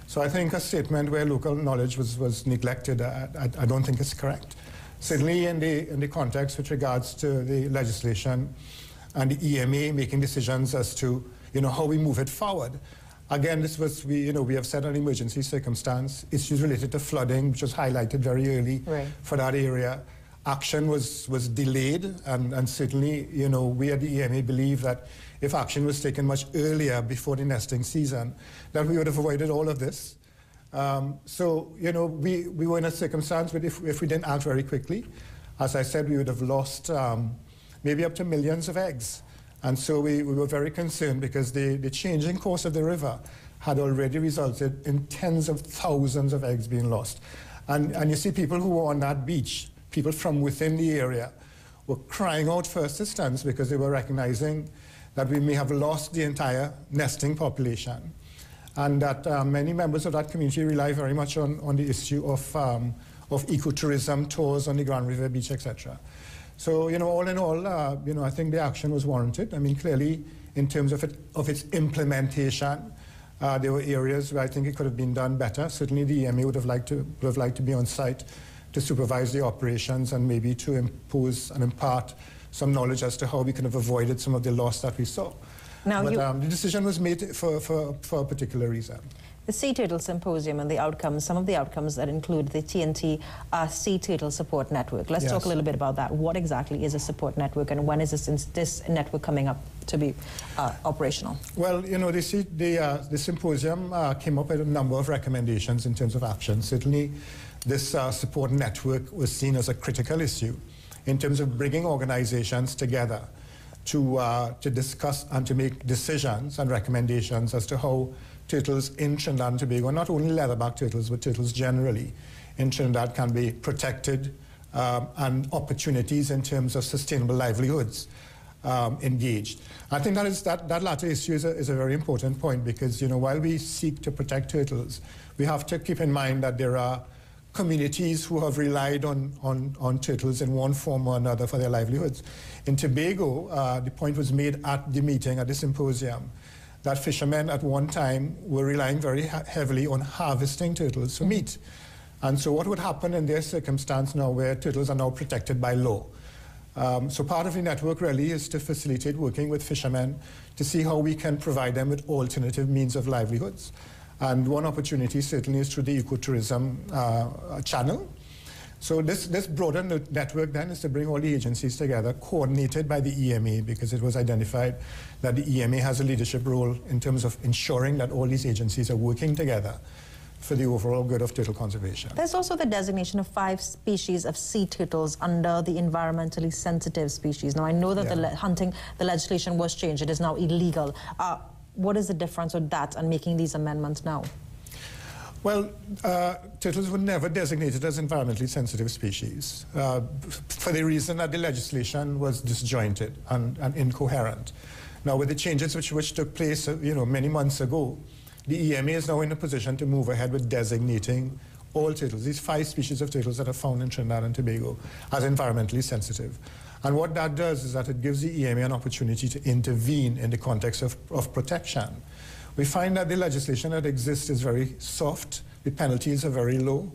So I think a statement where local knowledge was neglected, I don't think it's correct. Certainly in the context with regards to the legislation and the EMA making decisions as to how we move it forward. Again, this was, we have set an emergency circumstance, issues related to flooding, which was highlighted very early for that area. Action was delayed, and certainly, we at the EMA believe that if action was taken much earlier before the nesting season, that we would have avoided all of this. So, we were in a circumstance where if we didn't act very quickly, as I said, we would have lost maybe up to millions of eggs. And so we were very concerned because the changing course of the river had already resulted in tens of thousands of eggs being lost. And you see people who were on that beach, people from within the area, were crying out for assistance because they were recognizing that we may have lost the entire nesting population. And that many members of that community rely very much on the issue of ecotourism, tours on the Grand Riviere Beach, etc. So, all in all, I think the action was warranted. I mean, clearly, in terms of its implementation, there were areas where I think it could have been done better. Certainly, the EMA would have liked to be on site to supervise the operations and maybe to impose and impart some knowledge as to how we could have avoided some of the loss that we saw. But the decision was made for a particular reason. The Sea Turtle Symposium and the outcomes, some of the outcomes that include the TNT Sea Turtle Support Network. Let's talk a little bit about that. What exactly is a support network, and when is this network coming up to be operational? Well, the symposium came up with a number of recommendations in terms of action. Certainly, this support network was seen as a critical issue in terms of bringing organizations together to discuss and to make decisions and recommendations as to how turtles in Trinidad and Tobago, not only leatherback turtles, but turtles generally in Trinidad, can be protected and opportunities in terms of sustainable livelihoods engaged. I think that latter issue is a very important point because, while we seek to protect turtles, we have to keep in mind that there are communities who have relied on turtles in one form or another for their livelihoods. In Tobago, the point was made at the meeting, at the symposium, that fishermen at one time were relying very heavily on harvesting turtles for meat. And so what would happen in their circumstance now where turtles are now protected by law? So part of the network really is to facilitate working with fishermen to see how we can provide them with alternative means of livelihoods. And one opportunity certainly is through the ecotourism channel. So this broader network then is to bring all the agencies together, coordinated by the EMA, because it was identified that the EMA has a leadership role in terms of ensuring that all these agencies are working together for the overall good of turtle conservation. There's also the designation of 5 species of sea turtles under the environmentally sensitive species. Now, I know that the legislation was changed. It is now illegal. What is the difference with that and making these amendments now? Well, turtles were never designated as environmentally sensitive species for the reason that the legislation was disjointed and incoherent. Now, with the changes which took place, many months ago, the EMA is now in a position to move ahead with designating all turtles, these 5 species of turtles that are found in Trinidad and Tobago, as environmentally sensitive. And what that does is that it gives the EMA an opportunity to intervene in the context of protection. We find that the legislation that exists is very soft, the penalties are very low,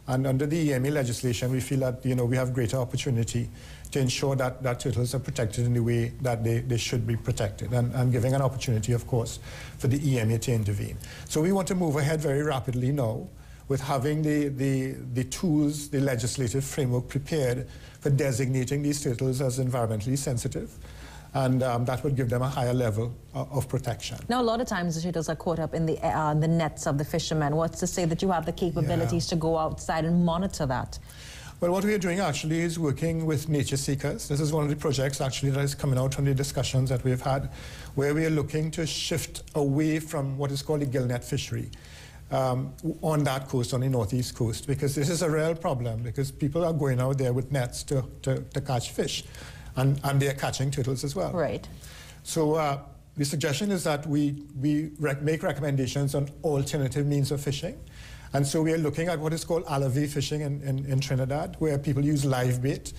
And under the EMA legislation, we feel that, we have greater opportunity to ensure that turtles are protected in the way that they should be protected, and giving an opportunity, of course, for the EMA to intervene. So we want to move ahead very rapidly now with having the tools, the legislative framework prepared for designating these turtles as environmentally sensitive. And that would give them a higher level of protection. Now, a lot of times the turtles are caught up in the nets of the fishermen. What's to say that you have the capabilities to go outside and monitor that? Well, what we are doing actually is working with nature seekers. This is one of the projects actually that is coming out from the discussions that we've had, where we are looking to shift away from what is called the gill net fishery on that coast, on the northeast coast, because this is a real problem, because people are going out there with nets to catch fish. And they are catching turtles as well. Right. So the suggestion is that we make recommendations on alternative means of fishing. And so we are looking at what is called alavie fishing in Trinidad, where people use live bait.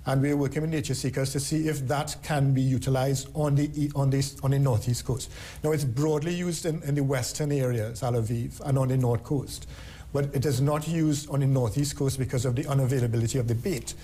And we are working with nature seekers to see if that can be utilized on the northeast coast. Now, it's broadly used in the western areas, alavie, and on the north coast. But it is not used on the northeast coast because of the unavailability of the bait.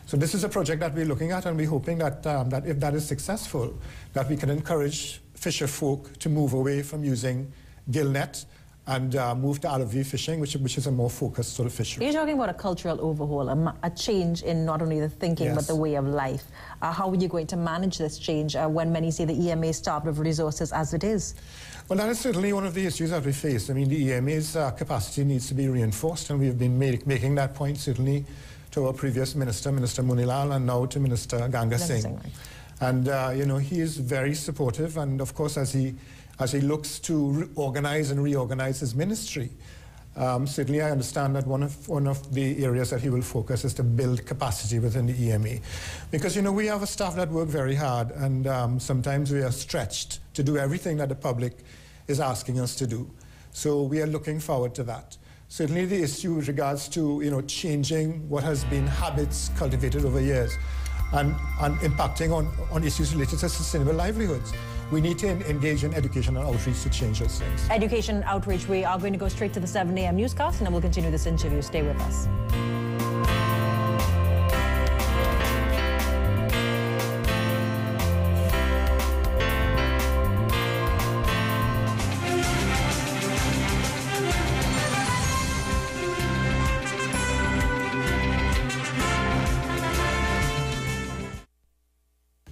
So this is a project that we're looking at, and we're hoping that, that if that is successful, that we can encourage fisher folk to move away from using gill net and move to alavie fishing, which is a more focused sort of fishery. You're talking about a cultural overhaul, a change in not only the thinking, but the way of life. How are you going to manage this change when many say the EMA is starved of resources as it is? Well, that is certainly one of the issues that we face. I mean, the EMA's capacity needs to be reinforced, and we've been making that point certainly to our previous minister, Minister Munilal, and now to Minister Ganga Singh. And, he is very supportive, and of course, as he looks to organize and reorganize his ministry, certainly I understand that one of the areas that he will focus is to build capacity within the EMA. Because, we have a staff that work very hard, and sometimes we are stretched to do everything that the public is asking us to do. So we are looking forward to that. Certainly the issue with regards to, changing what has been habits cultivated over years and impacting on issues related to sustainable livelihoods. We need to engage in education and outreach to change those things. Education and outreach. We are going to go straight to the 7 a.m. newscast, and then we'll continue this interview. Stay with us.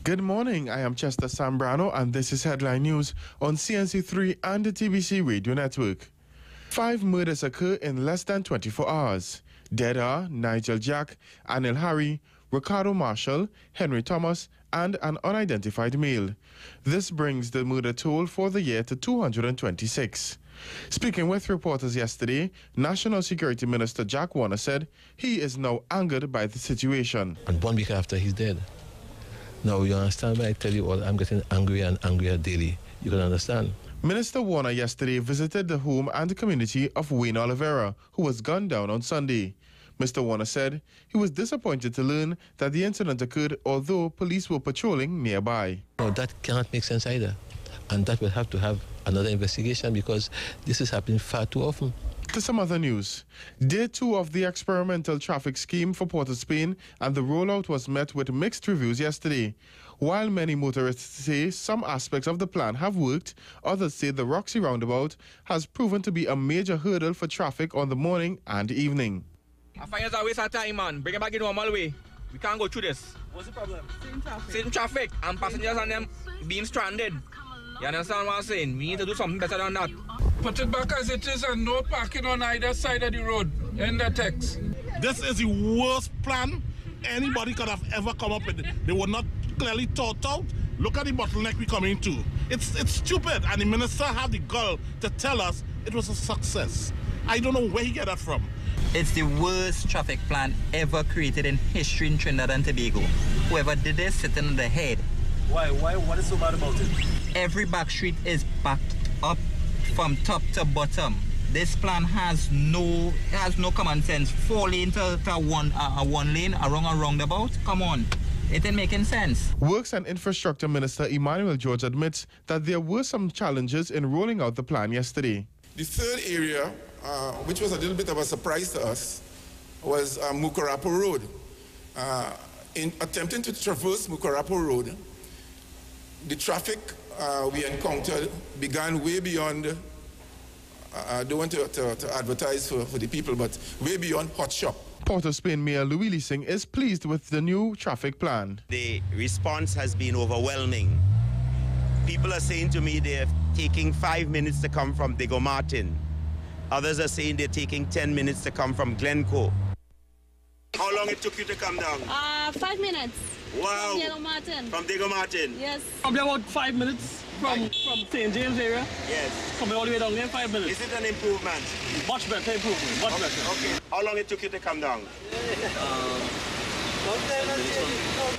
Good morning, I am Chester Sambrano, and this is Headline News on CNC3 and the TBC Radio Network. 5 murders occur in less than 24 hours. Dead are Nigel Jack, Anil Harry, Ricardo Marshall, Henry Thomas, and an unidentified male. This brings the murder toll for the year to 226. Speaking with reporters yesterday, National Security Minister Jack Warner said he is now angered by the situation. And 1 week after, he's dead. Now, you understand when I tell you all, I'm getting angrier and angrier daily. You can understand. Minister Warner yesterday visited the home and the community of Wayne Oliveira, who was gunned down on Sunday. Mr. Warner said he was disappointed to learn that the incident occurred although police were patrolling nearby. No, that cannot make sense either. And that will have to have another investigation because this is happening far too often. To some other news. Day 2 of the experimental traffic scheme for Port of Spain, and the rollout was met with mixed reviews yesterday. While many motorists say some aspects of the plan have worked, others say the Roxy roundabout has proven to be a major hurdle for traffic on the morning and evening. I find it's a waste of time, man. Bring it back in normal way. We can't go through this. What's the problem? Same traffic and passengers and them being stranded. You understand what I'm saying? We need to do something better than that. Put it back as it is and no parking on either side of the road. In the text. This is the worst plan anybody could have ever come up with. They were not clearly thought out. Look at the bottleneck we're coming to. It's stupid, and the minister had the gall to tell us it was a success. I don't know where he got that from. It's the worst traffic plan ever created in history in Trinidad and Tobago. Whoever did this sitting on the head. Why? What is so bad about it? Every back street is backed up from top to bottom. This plan has no common sense. 4 lanes to one lane around a roundabout. Come on. It ain't making sense. Works and Infrastructure Minister Emmanuel George admits that there were some challenges in rolling out the plan yesterday. The third area, which was a little bit of a surprise to us, was Mucurapo Road. In attempting to traverse Mucurapo Road, the traffic we encountered began way beyond, I don't want to advertise for the people, but way beyond Hot Shop. Port of Spain Mayor Louis Leasing is pleased with the new traffic plan. The response has been overwhelming. People are saying to me they're taking 5 minutes to come from Diego Martin. Others are saying they're taking 10 minutes to come from Glencoe. How long it took you to come down? 5 minutes. Wow. From Diego Martin. From Diego Martin? Yes. Probably about 5 minutes from St. James area. Yes. Coming all the way down there, 5 minutes. Is it an improvement? Much better improvement, much better. Okay. How long it took you to come down?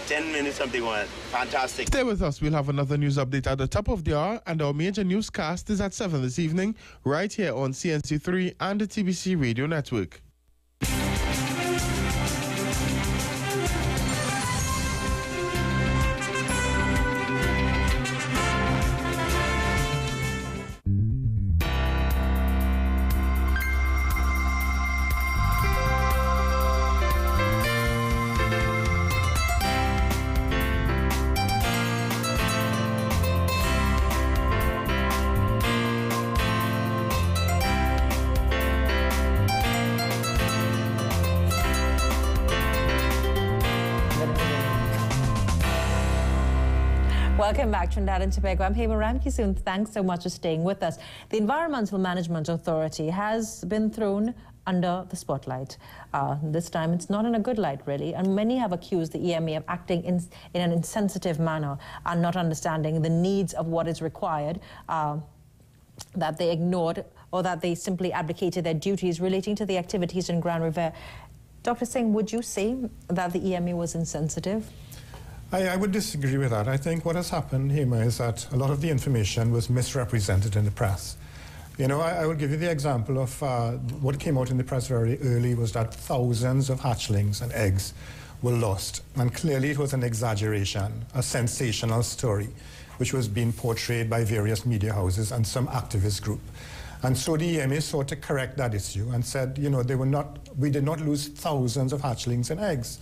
10 minutes, something like that. Fantastic. Stay with us. We'll have another news update at the top of the hour, and our major newscast is at 7 this evening, right here on CNC3 and the TBC Radio Network. Welcome back, Trinidad and Tobago. I'm Hema Ramkissoon. Thanks so much for staying with us. The Environmental Management Authority has been thrown under the spotlight. This time it's not in a good light, really, and many have accused the EMA of acting in an insensitive manner and not understanding the needs of what is required, that they ignored or that they simply abdicated their duties relating to the activities in Grand River. Dr. Singh, would you say that the EMA was insensitive? I would disagree with that. I think what has happened, Hema, is that a lot of the information was misrepresented in the press. You know, I will give you the example of what came out in the press very early was that thousands of hatchlings and eggs were lost. And clearly it was an exaggeration, a sensational story, which was being portrayed by various media houses and some activist group. And so the EMA sought to correct that issue and said, you know, we did not lose thousands of hatchlings and eggs.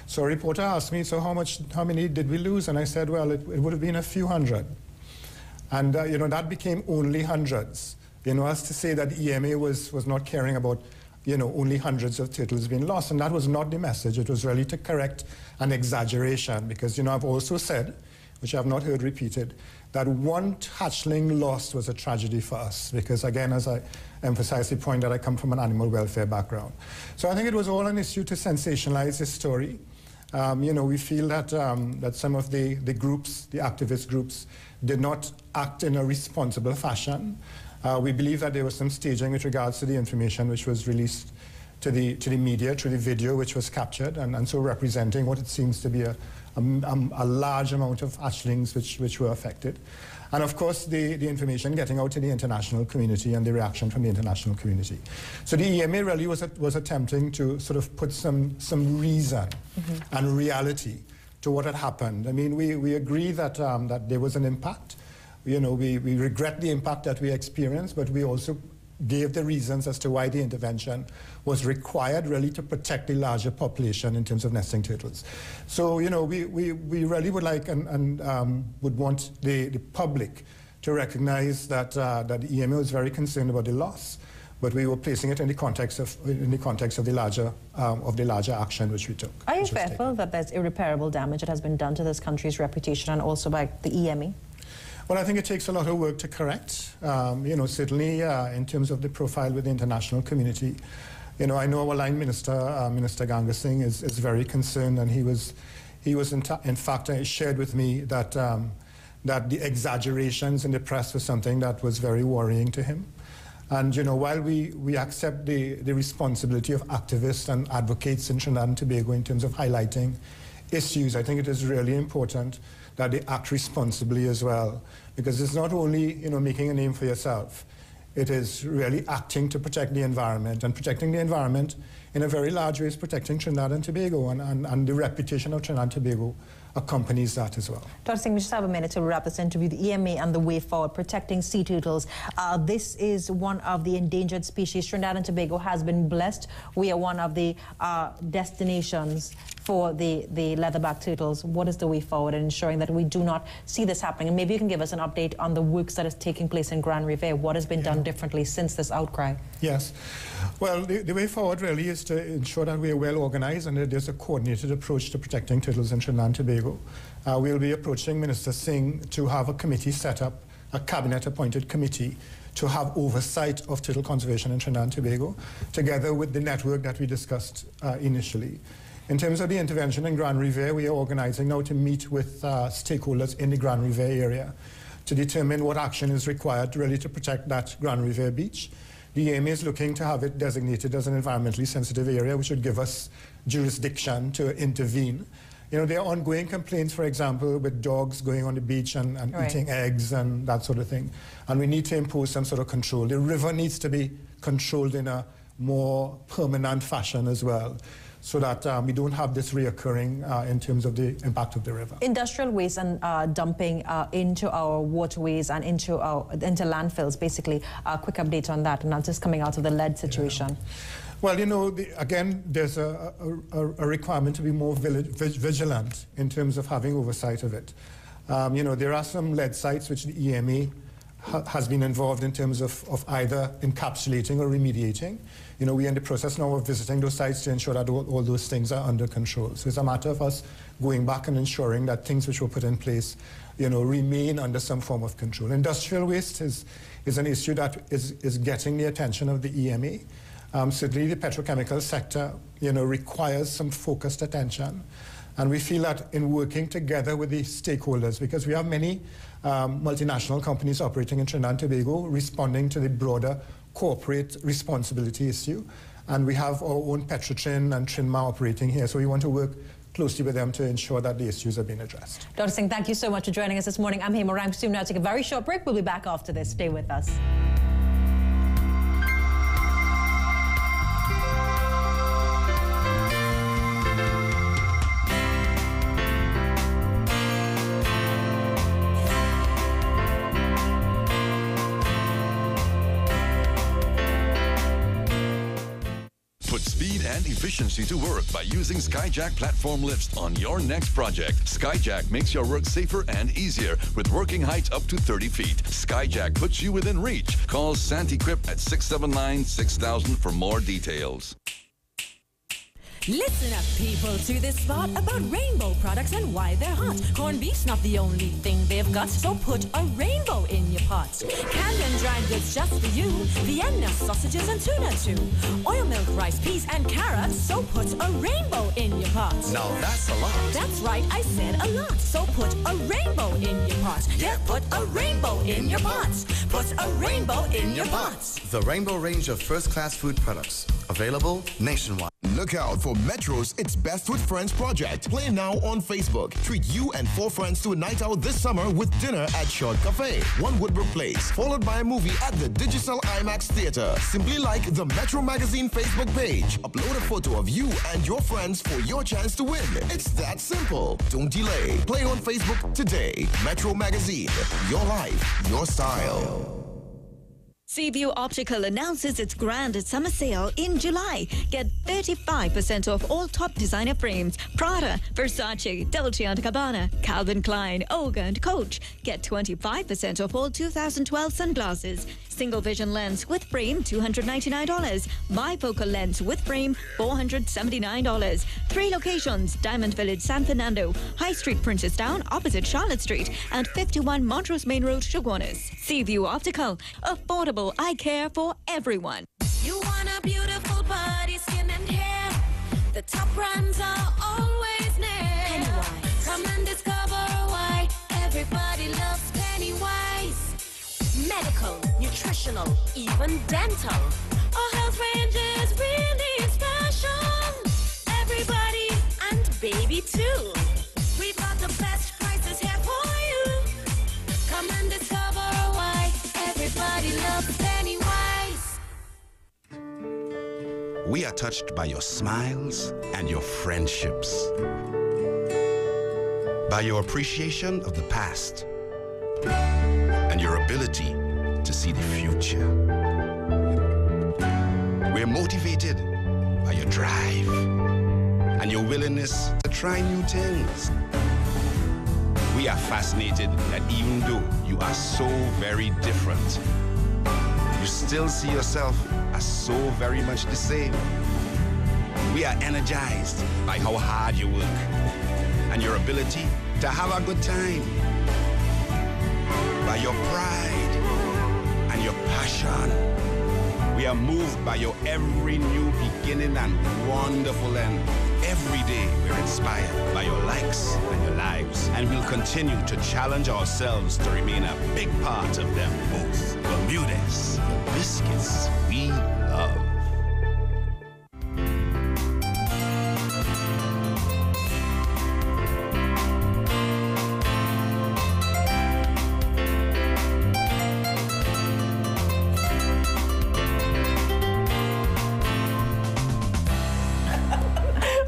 So a reporter asked me, so how many did we lose? And I said, well, it would have been a few hundred. And, you know, that became only hundreds. You know, as to say that EMA was not caring about, you know, only hundreds of turtles being lost. And that was not the message. It was really to correct an exaggeration. Because, you know, I've also said, which I have not heard repeated, that one hatchling lost was a tragedy for us. Because, again, as I emphasized the point that I come from an animal welfare background. So I think it was all an issue to sensationalize this story. You know, we feel that, that some of the groups, the activist groups, did not act in a responsible fashion. We believe that there was some staging with regards to the information which was released to the media through the video which was captured, and so representing what it seems to be a large amount of hatchlings which were affected. And of course, the information getting out to the international community and the reaction from the international community. So the EMA really was attempting to sort of put some reason and reality to what had happened. I mean, we agree that, that there was an impact. You know, we regret the impact that we experienced, but we also gave the reasons as to why the intervention was required really to protect the larger population in terms of nesting turtles. So, you know, we really would like and would want the public to recognize that, that the EMA was very concerned about the loss, but we were placing it in the context of the larger action which we took. Are you fearful that there's irreparable damage that has been done to this country's reputation and also by the EMA? Well, I think it takes a lot of work to correct. You know, certainly in terms of the profile with the international community. You know, I know our line minister, Minister Ganga Singh, is very concerned, and he was in fact shared with me that that the exaggerations in the press was something that was very worrying to him. And you know, while we accept the responsibility of activists and advocates in Trinidad and Tobago in terms of highlighting issues, I think it is really important that they act responsibly as well, because it's not only, you know, making a name for yourself, it is really acting to protect the environment, and protecting the environment in a very large way is protecting Trinidad and Tobago and the reputation of Trinidad and Tobago accompanies that as well. Dr. Singh, we just have a minute to wrap this interview. The EMA and the way forward, protecting sea turtles. This is one of the endangered species. Trinidad and Tobago has been blessed. We are one of the destinations for the leatherback turtles. What is the way forward in ensuring that we do not see this happening? And maybe you can give us an update on the works that is taking place in Grand Riviere. What has been done differently since this outcry? Yes. Well, the way forward really is to ensure that we are well organized and that there's a coordinated approach to protecting turtles in Trinidad and Tobago. We'll be approaching Minister Singh to have a committee set up, a cabinet-appointed committee, to have oversight of turtle conservation in Trinidad and Tobago, together with the network that we discussed initially. In terms of the intervention in Grand Riviere, we are organizing now to meet with stakeholders in the Grand Riviere area to determine what action is required really to protect that Grand Riviere beach. The EMA is looking to have it designated as an environmentally sensitive area, which would give us jurisdiction to intervene. You know, there are ongoing complaints, for example, with dogs going on the beach and eating eggs and that sort of thing. And we need to impose some sort of control. The river needs to be controlled in a more permanent fashion as well, so that we don't have this reoccurring in terms of the impact of the river. Industrial waste and dumping into our waterways and into landfills, basically. Quick update on that, and that's just coming out of the lead situation. Yeah. Well, you know, again, there's a requirement to be more vigilant in terms of having oversight of it. You know, there are some lead sites which the EMA has been involved in terms of either encapsulating or remediating. You know, we're in the process now of visiting those sites to ensure that all those things are under control. So it's a matter of us going back and ensuring that things which were put in place, you know, remain under some form of control. Industrial waste is an issue that is getting the attention of the EMA. Certainly the petrochemical sector, you know, requires some focused attention. And we feel that in working together with the stakeholders, because we have many multinational companies operating in Trinidad and Tobago responding to the broader corporate responsibility issue. And we have our own Petrotrin and Trinma operating here. So we want to work closely with them to ensure that the issues are being addressed. Dr. Singh, thank you so much for joining us this morning. I'm Hema Ramkissoon. Now take a very short break. We'll be back after this. Stay with us. Put speed and efficiency to work by using Skyjack platform lifts on your next project. Skyjack makes your work safer and easier with working heights up to 30 feet. Skyjack puts you within reach. Call Santee Crip at 679-6000 for more details. Listen up, people, to this spot about rainbow products and why they're hot. Corned beef's not the only thing they've got, so put a rainbow in your pot. Canned and dried goods just for you. Vienna sausages and tuna too. Oil milk, rice, peas and carrots, so put a rainbow in your pot. Now that's a lot. That's right, I said a lot. So put a rainbow in your pot. Yeah, put a rainbow in your pot. Put a rainbow in your pot. The Rainbow range of first-class food products, available nationwide. Look out for Metro's It's Best with Friends project. Play now on Facebook. Treat you and 4 friends to a night out this summer with dinner at Short Cafe, 1 Woodbrook Place, followed by a movie at the Digital IMAX Theater. Simply like the Metro Magazine Facebook page. Upload a photo of you and your friends for your chance to win. It's that simple. Don't delay. Play on Facebook today. Metro Magazine. Your life, your style. Seaview Optical announces its grand summer sale in July. Get 35% off all top designer frames. Prada, Versace, Dolce & Gabbana, Calvin Klein, Olga and Coach. Get 25% off all 2012 sunglasses. Single vision lens with frame, $299. Bifocal lens with frame, $479. 3 locations: Diamond Village, San Fernando, High Street, Princestown, opposite Charlotte Street, and 51 Montrose Main Road, Chaguanas. Seaview Optical, affordable eye care for everyone. You want a beautiful body, skin and hair. The top brands are always near. Pennywise. Come and discover why everybody loves Pennywise. Medical, nutritional, even dental. Our health range is really special. Everybody and baby too. We've got the best prices here for you. Come and discover why everybody loves Pennywise. We are touched by your smiles and your friendships. by your appreciation of the past and your ability to see the future. We're motivated by your drive and your willingness to try new things. We are fascinated that even though you are so very different, you still see yourself as so very much the same. We are energized by how hard you work and your ability to have a good time, by your pride and your passion. We are moved by your every new beginning and wonderful end. Every day we're inspired by your likes and your lives, and we'll continue to challenge ourselves to remain a big part of them both. Bermudez, the biscuits we love.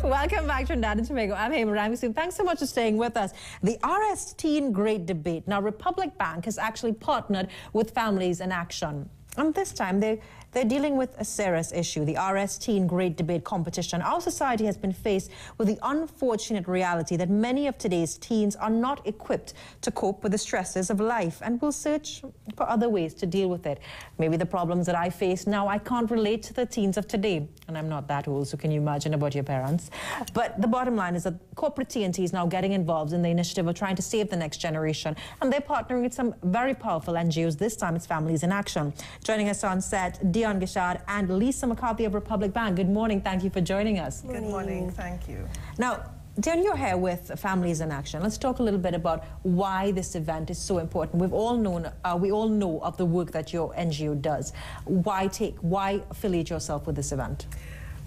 Welcome back to Trinidad and Tobago. I'm Hema Ramkissoon. Thanks so much for staying with us. The RS Teen Great Debate. Now, Republic Bank has actually partnered with Families in Action. And this time, they're dealing with a serious issue, the RS Teen Great Debate competition. Our society has been faced with the unfortunate reality that many of today's teens are not equipped to cope with the stresses of life and will search for other ways to deal with it. Maybe the problems that I face now, I can't relate to the teens of today. And I'm not that old, so can you imagine about your parents? But the bottom line is that corporate TNT is now getting involved in the initiative of trying to save the next generation. And they're partnering with some very powerful NGOs. This time it's Families in Action. Joining us on set, Dion Gishad and Lisa McCarthy of Republic Bank. Good morning. Thank you for joining us. Good morning. Thank you. Now, Dion, you're here with Families in Action. Let's talk a little bit about why this event is so important. We all know of the work that your NGO does. Why affiliate yourself with this event?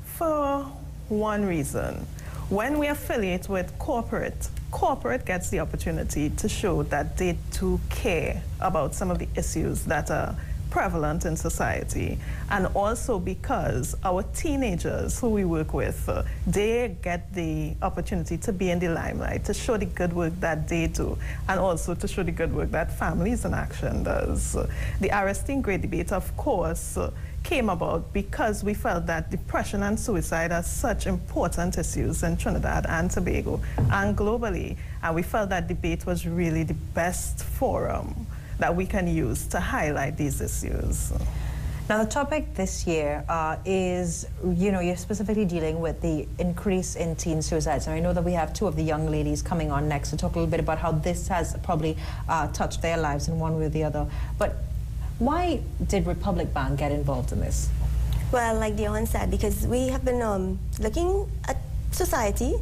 For one reason. When we affiliate with corporate gets the opportunity to show that they too care about some of the issues that are prevalent in society, and also because our teenagers who we work with, they get the opportunity to be in the limelight, to show the good work that they do, and also to show the good work that Families in Action does. The RS Teen Great Debate, of course, came about because we felt that depression and suicide are such important issues in Trinidad and Tobago and globally, and we felt that debate was really the best forum that we can use to highlight these issues. Now, the topic this year is, you're specifically dealing with the increase in teen suicides. And I know that we have two of the young ladies coming on next to talk a little bit about how this has probably touched their lives in one way or the other. But why did Republic Bank get involved in this? Well, like Dion said, because we have been looking at society,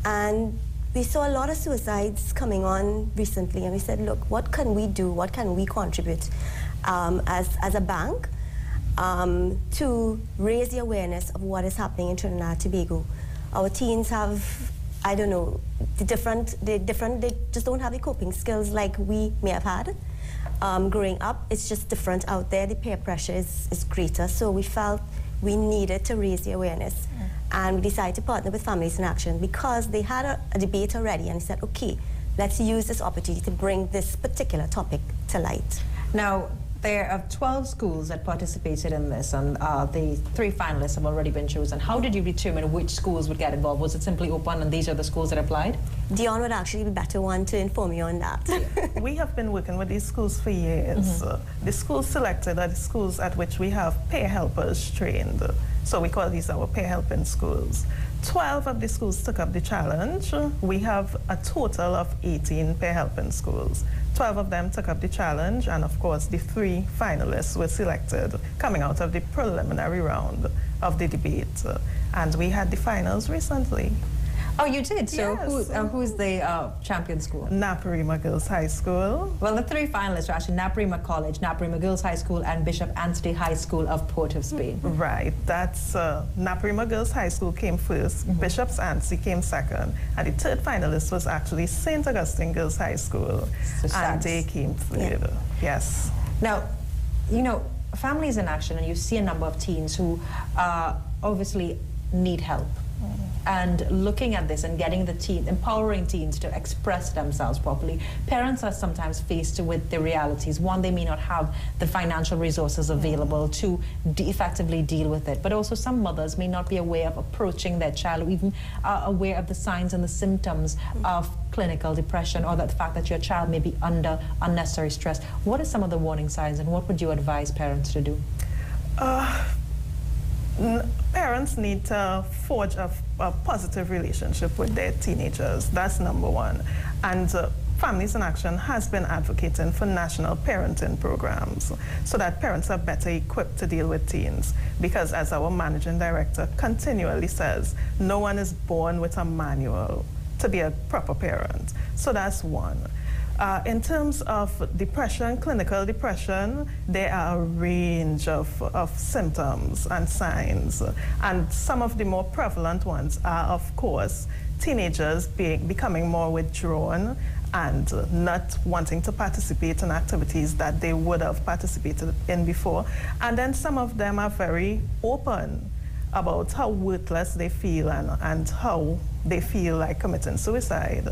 and we saw a lot of suicides coming on recently, and we said, look, what can we do? What can we contribute as a bank to raise the awareness of what is happening in Trinidad and Tobago? Our teens have, I don't know, they just don't have the coping skills like we may have had. Growing up, it's just different out there. The peer pressure is greater, so we felt we needed to raise the awareness. And we decided to partner with Families in Action because they had a debate already, and we said, okay, let's use this opportunity to bring this particular topic to light. Now, there are 12 schools that participated in this, and the 3 finalists have already been chosen. How did you determine which schools would get involved? Was it simply open and these are the schools that applied? Dion would actually be better one to inform you on that. We have been working with these schools for years. The schools selected are the schools at which we have peer helpers trained. So we call these our peer helping schools. 12 of the schools took up the challenge. We have a total of 18 peer helping schools. 12 of them took up the challenge, and of course the 3 finalists were selected coming out of the preliminary round of the debate. And we had the finals recently. Oh, you did? So yes. Who's the champion school? Naparima Girls High School. Well, the 3 finalists are actually Naparima College, Naparima Girls High School, and Bishop Anstey High School of Port of Spain. Right. That's Naparima Girls High School came first, Bishop's Anstey came second, and the 3rd finalist was actually St. Augustine Girls High School, and they came third. Yeah. Yes. Now, Families in Action, and you see a number of teens who obviously need help. And looking at this and getting the teens, empowering teens to express themselves properly, parents are sometimes faced with the realities. One, they may not have the financial resources available to effectively deal with it. But also some mothers may not be aware of approaching their child, or even aware of the signs and the symptoms of clinical depression, or that the fact that your child may be under unnecessary stress. What are some of the warning signs, and what would you advise parents to do? Parents need to forge a positive relationship with their teenagers. That's number one. And Families in Action has been advocating for national parenting programs so that parents are better equipped to deal with teens. Because as our managing director continually says, no one is born with a manual to be a proper parent. So that's one. In terms of depression, clinical depression, there are a range of symptoms and signs. And some of the more prevalent ones are, of course, teenagers becoming more withdrawn and not wanting to participate in activities that they would have participated in before. And then some of them are very open about how worthless they feel and how they feel like committing suicide.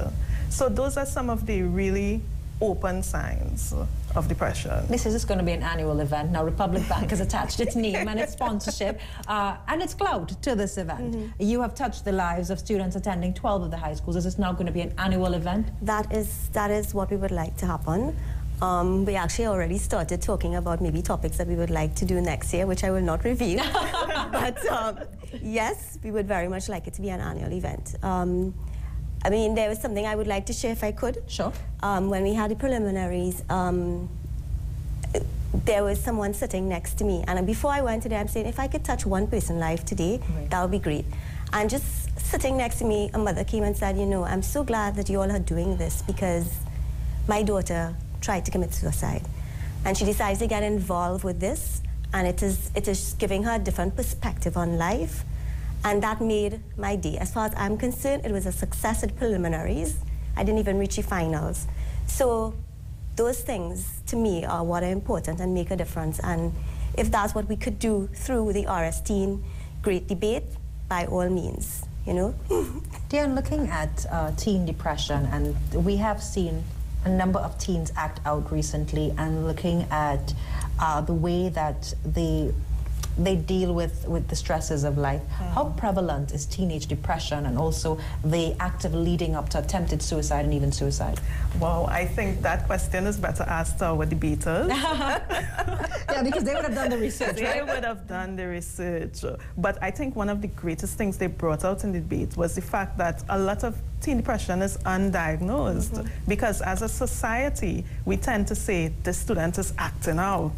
So those are some of the really open signs of depression. This is going to be an annual event. Now, Republic Bank has attached its name and its sponsorship and its clout to this event. You have touched the lives of students attending 12 of the high schools. Is this now going to be an annual event? That is what we would like to happen. We actually already started talking about maybe topics that we would like to do next year, which I will not reveal. But yes, we would very much like it to be an annual event. I mean, there was something I would like to share if I could. Sure. When we had the preliminaries, there was someone sitting next to me. And before I went to them, I'm saying, if I could touch one person's life today, that would be great. And just sitting next to me, a mother came and said, you know, I'm so glad that you all are doing this because my daughter tried to commit suicide. And she decided to get involved with this. And it is giving her a different perspective on life. And that made my day. As far as I'm concerned, it was a success at preliminaries. I didn't even reach the finals. So those things, to me, are what are important and make a difference. And if that's what we could do through the RS Teen Great Debate, by all means, you know. Dion, looking at teen depression, and we have seen a number of teens act out recently, and looking at the way that they deal with the stresses of life. How prevalent is teenage depression and also the active leading up to attempted suicide and even suicide? Well, I think that question is better asked to our debaters. Yeah, because they would have done the research, right? They would have done the research. But I think one of the greatest things they brought out in the debate was the fact that a lot of teen depression is undiagnosed because as a society, we tend to say the student is acting out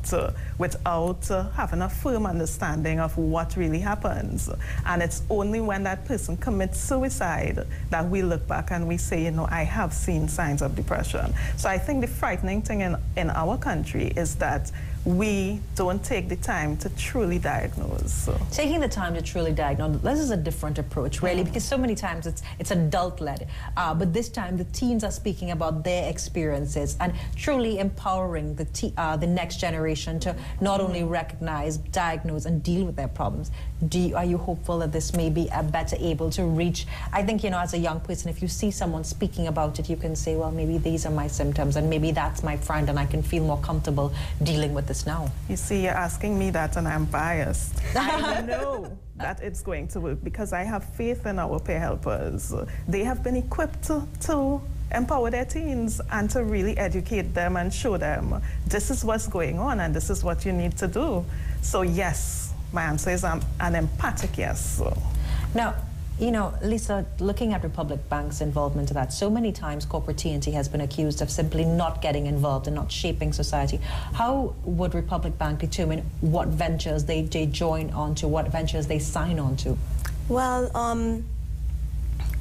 without having a firm understanding of what really happens. And it's only when that person commits suicide that we look back and we say, you know, I have seen signs of depression. So I think the frightening thing in our country is that we don't take the time to truly diagnose. So. Taking the time to truly diagnose, this is a different approach, really, because so many times it's adult-led. But this time, the teens are speaking about their experiences and truly empowering the next generation to not only recognize, diagnose, and deal with their problems. Are you hopeful that this may be better able to reach? I think, you know, as a young person, if you see someone speaking about it, you can say, well, maybe these are my symptoms, and maybe that's my friend, and I can feel more comfortable dealing with this now. You see, you're asking me that, and I'm biased. I know that it's going to work because I have faith in our peer helpers. They have been equipped to empower their teens and to really educate them and show them this is what's going on and this is what you need to do. So yes, my answer is an emphatic yes. Now, you know, Lisa, looking at Republic Bank's involvement in that, so many times corporate TNT has been accused of simply not getting involved and not shaping society. How would Republic Bank determine what ventures they join onto, what ventures they sign on to? Well,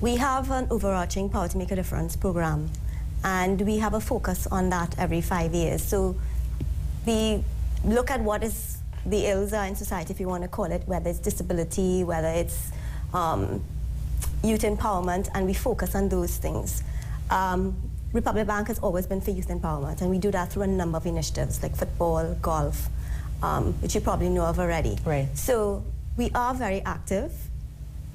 we have an overarching Power to Make a Difference program, and we have a focus on that every 5 years. So we look at what is the ills are in society, if you want to call it, whether it's disability, whether it's youth empowerment, and we focus on those things. Republic Bank has always been for youth empowerment, and we do that through a number of initiatives like football, golf, which you probably know of already. Right. So we are very active.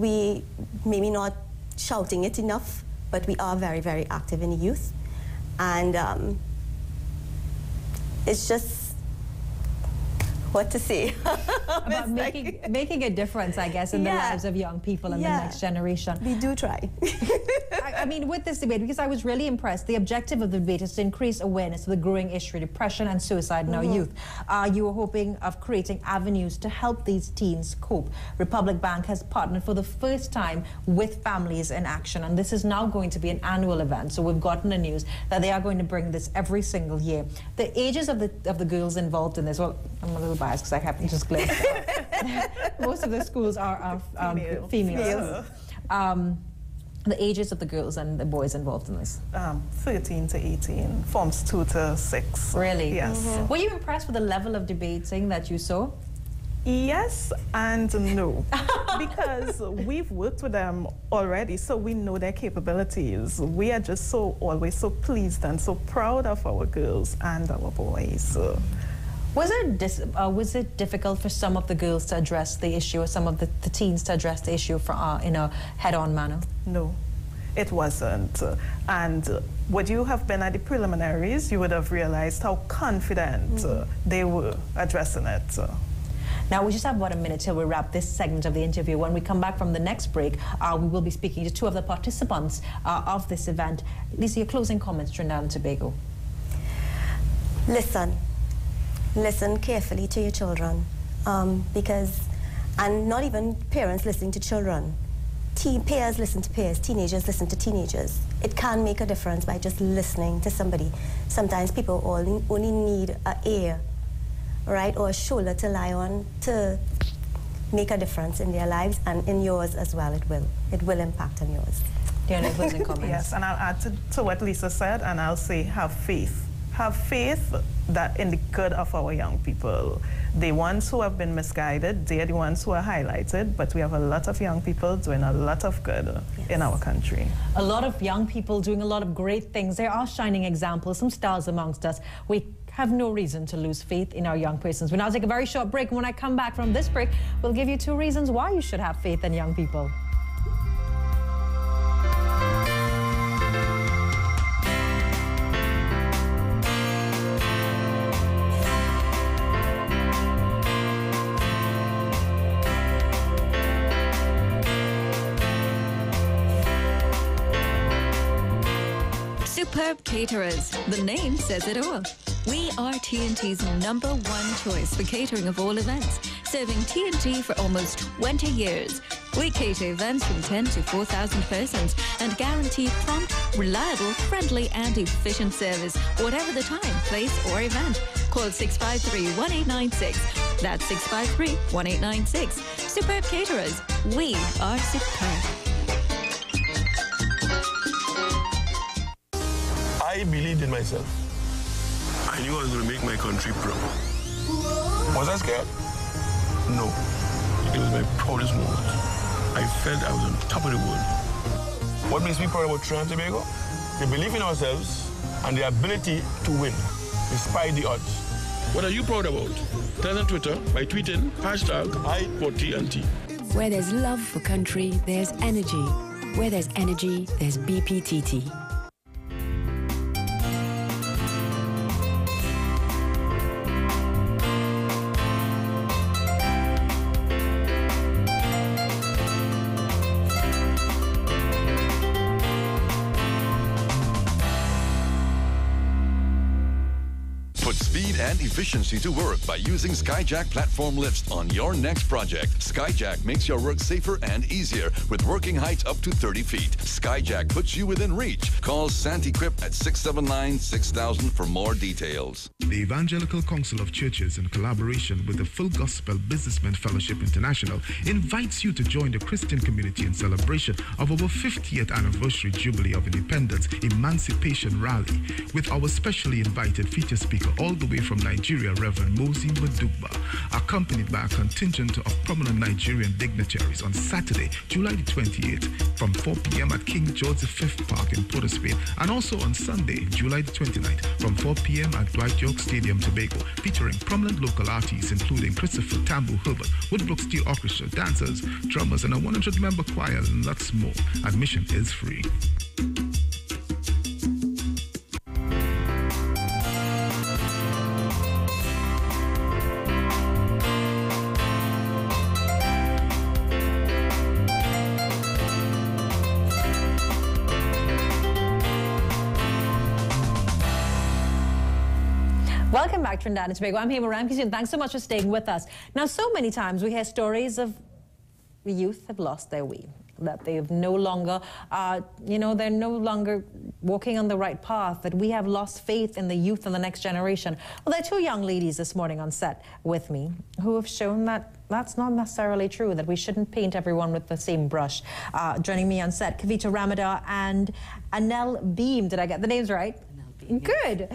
We maybe not shouting it enough, but we are very, very active in the youth. And it's just what to say. About making a difference, I guess, in the lives of young people and the next generation. We do try. I mean, with this debate, because I was really impressed, the objective of the debate is to increase awareness of the growing issue of depression and suicide in our youth. You were hoping of creating avenues to help these teens cope. Republic Bank has partnered for the first time with Families in Action, and this is now going to be an annual event. So we've gotten the news that they are going to bring this every single year. The ages of the girls involved in this, well, I'm a little biased because I happen to just glance. Most of the schools are females. The ages of the girls and the boys involved in this? 13 to 18, forms 2 to 6. Really? Yes. Were you impressed with the level of debating that you saw? Yes and no, because we've worked with them already, so we know their capabilities. We are just always so pleased and so proud of our girls and our boys. Was it difficult for some of the girls to address the issue, or some of the teens to address the issue in a head-on manner? No, it wasn't. And would you have been at the preliminaries, you would have realized how confident they were addressing it. Now, we just have about a minute till we wrap this segment of the interview. When we come back from the next break, we will be speaking to two of the participants of this event. Lisa, your closing comments, Trinidad and Tobago. Listen carefully to your children, and not even parents listening to children. Peers listen to peers, teenagers listen to teenagers. It can make a difference by just listening to somebody. Sometimes people only need an ear, right, or a shoulder to lie on to make a difference in their lives, and in yours as well. It will impact on yours. Do you have any closing comments? Yes, and I'll add to what Lisa said, and I'll say have faith. Have faith that in the good of our young people. The ones who have been misguided, they're the ones who are highlighted, but we have a lot of young people doing a lot of good in our country. A lot of young people doing a lot of great things. There are shining examples, some stars amongst us. We have no reason to lose faith in our young persons. We'll now take a very short break, and when I come back from this break, we'll give you 2 reasons why you should have faith in young people. Superb Caterers. The name says it all. We are TNT's #1 choice for catering of all events, serving TNT for almost 20 years. We cater events from 10 to 4,000 persons and guarantee prompt, reliable, friendly and efficient service, whatever the time, place or event. Call 653-1896. That's 653-1896. Superb Caterers. We are superb. I believed in myself. I knew I was going to make my country proud. Was I scared? No. It was my proudest moment. I felt I was on top of the world. What makes me proud about Trinidad and Tobago? The belief in ourselves and the ability to win, despite the odds. What are you proud about? Tell us on Twitter by tweeting #IVoteTNT. Where there's love for country, there's energy. Where there's energy, there's BPTT. And efficiency to work by using Skyjack platform lifts on your next project. Skyjack makes your work safer and easier with working heights up to 30 feet. Skyjack puts you within reach. Call Santiquip at 679-6000 for more details. The Evangelical Council of Churches, in collaboration with the Full Gospel Businessmen Fellowship International, invites you to join the Christian community in celebration of our 50th anniversary Jubilee of Independence Emancipation Rally with our specially invited feature speaker, all the way from Nigeria, Reverend Mosi Madugba, accompanied by a contingent of prominent Nigerian dignitaries on Saturday, July the 28th, from 4 p.m. at King George V Park in Port of Spain, and also on Sunday, July the 29th, from 4 p.m. at Dwight York Stadium, Tobago, featuring prominent local artists including Christopher Tambu Herbert, Woodbrook Steel Orchestra, dancers, drummers, and a 100-member choir, and lots more. Admission is free. Welcome back to Trinidad and Tobago. I'm Hema Ramkissoon. Thanks so much for staying with us. Now, so many times we hear stories of youth have lost their way, that they have no longer, they're no longer walking on the right path, that we have lost faith in the youth and the next generation. Well, there are two young ladies this morning on set with me who have shown that that's not necessarily true, that we shouldn't paint everyone with the same brush. Joining me on set, Kavita Ramada and Anel Beam. Did I get the names right? Good.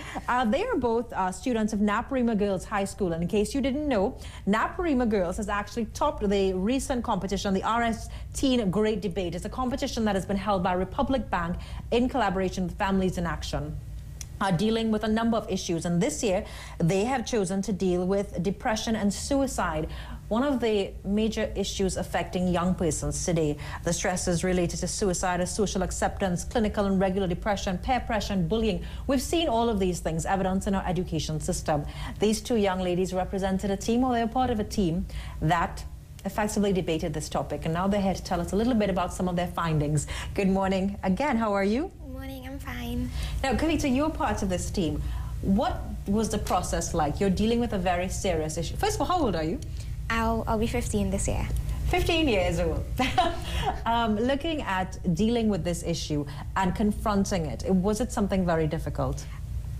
They are both students of Naparima Girls High School. And in case you didn't know, Naparima Girls has actually topped the recent competition, the RS Teen Great Debate. It's a competition that has been held by Republic Bank in collaboration with Families in Action, dealing with a number of issues. And this year, they have chosen to deal with depression and suicide, one of the major issues affecting young persons today. The stresses related to suicide, social acceptance, clinical and regular depression, peer pressure, and bullying. We've seen all of these things evidenced in our education system. These two young ladies represented a team, or they're part of a team, that effectively debated this topic. And now they're here to tell us a little bit about some of their findings. Good morning again. How are you? Good morning. I'm fine. Now, Kavita, you're part of this team. What was the process like? You're dealing with a very serious issue. First of all, how old are you? I'll be 15 this year. 15 years old. Looking at dealing with this issue and confronting it, was it something very difficult?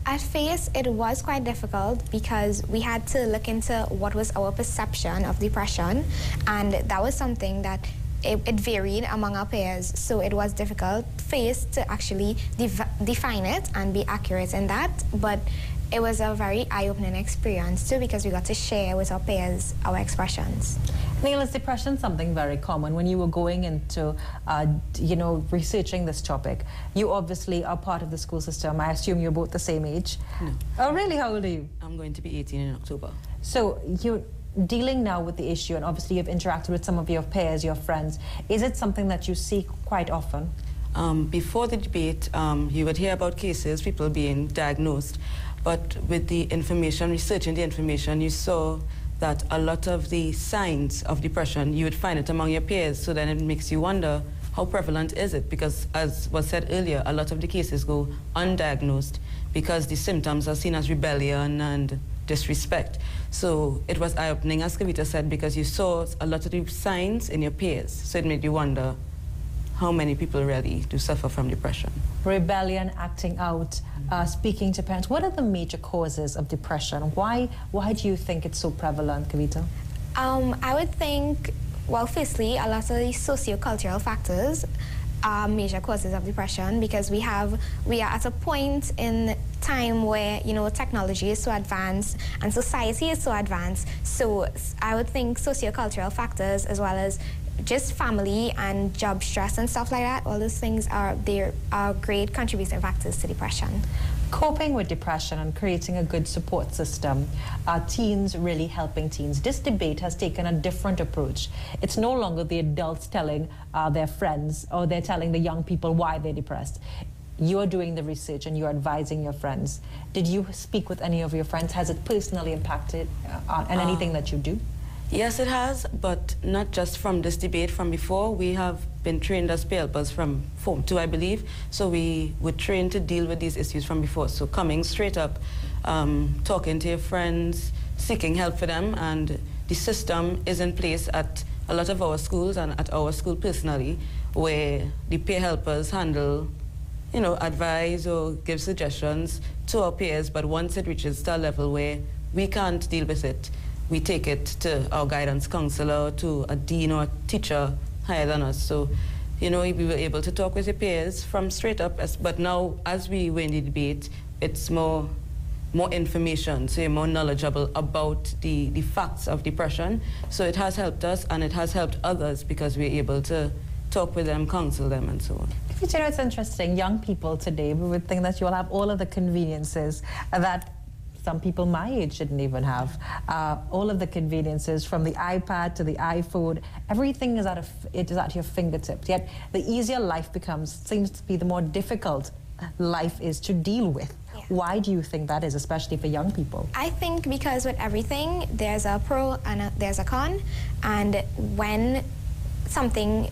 At first, it was quite difficult because we had to look into what was our perception of depression, and that was something that it varied among our peers, so it was difficult first to actually define it and be accurate in that, but it was a very eye-opening experience too, because we got to share with our peers our expressions. Neil, is depression something very common? When you were going into, researching this topic, you obviously are part of the school system. I assume you're both the same age? No. Oh, really? How old are you? I'm going to be 18 in October. So you're dealing now with the issue, and obviously you've interacted with some of your peers, your friends. Is it something that you see quite often? Before the debate, you would hear about cases, people being diagnosed. But with the information, researching the information, you saw that a lot of the signs of depression, you would find it among your peers. So then it makes you wonder, how prevalent is it? Because as was said earlier, a lot of the cases go undiagnosed because the symptoms are seen as rebellion and disrespect. So it was eye-opening, as Kavita said, because you saw a lot of the signs in your peers. So it made you wonder how many people really do suffer from depression. Rebellion, acting out, speaking to parents. What are the major causes of depression? Why do you think it's so prevalent, Kavita? I would think, well, firstly, a lot of the socio-cultural factors are major causes of depression, because we are at a point in time where, technology is so advanced and society is so advanced. So I would think socio-cultural factors, as well as just family and job stress and stuff like that, all those things are great contributing factors to depression. Coping with depression and creating a good support system, teens really helping teens. This debate has taken a different approach. It's no longer the adults telling their friends, or they're telling the young people why they're depressed. You're doing the research and you're advising your friends. Did you speak with any of your friends? Has it personally impacted on anything that you do? Yes, it has, but not just from this debate. From before, we have been trained as peer helpers from Form 2, I believe. So we were trained to deal with these issues from before. So coming straight up, talking to your friends, seeking help for them, and the system is in place at a lot of our schools and at our school personally, where the peer helpers handle, advise or give suggestions to our peers, but once it reaches to a level where we can't deal with it, we take it to our guidance counselor, to a dean or a teacher higher than us. So, we were able to talk with your peers from straight up. But now, as we were in the debate, it's more more information, so you're more knowledgeable about the facts of depression. So it has helped us, and it has helped others because we're able to talk with them, counsel them, and so on. You know, it's interesting. Young people today, we would think that you will have all of the conveniences that some people my age didn't even have. All of the conveniences, from the iPad to the iPhone, everything is at your fingertips. Yet the easier life seems to be the more difficult life is to deal with. Yeah. Why do you think that is, especially for young people? I think because with everything, there's a pro and there's a con, and when something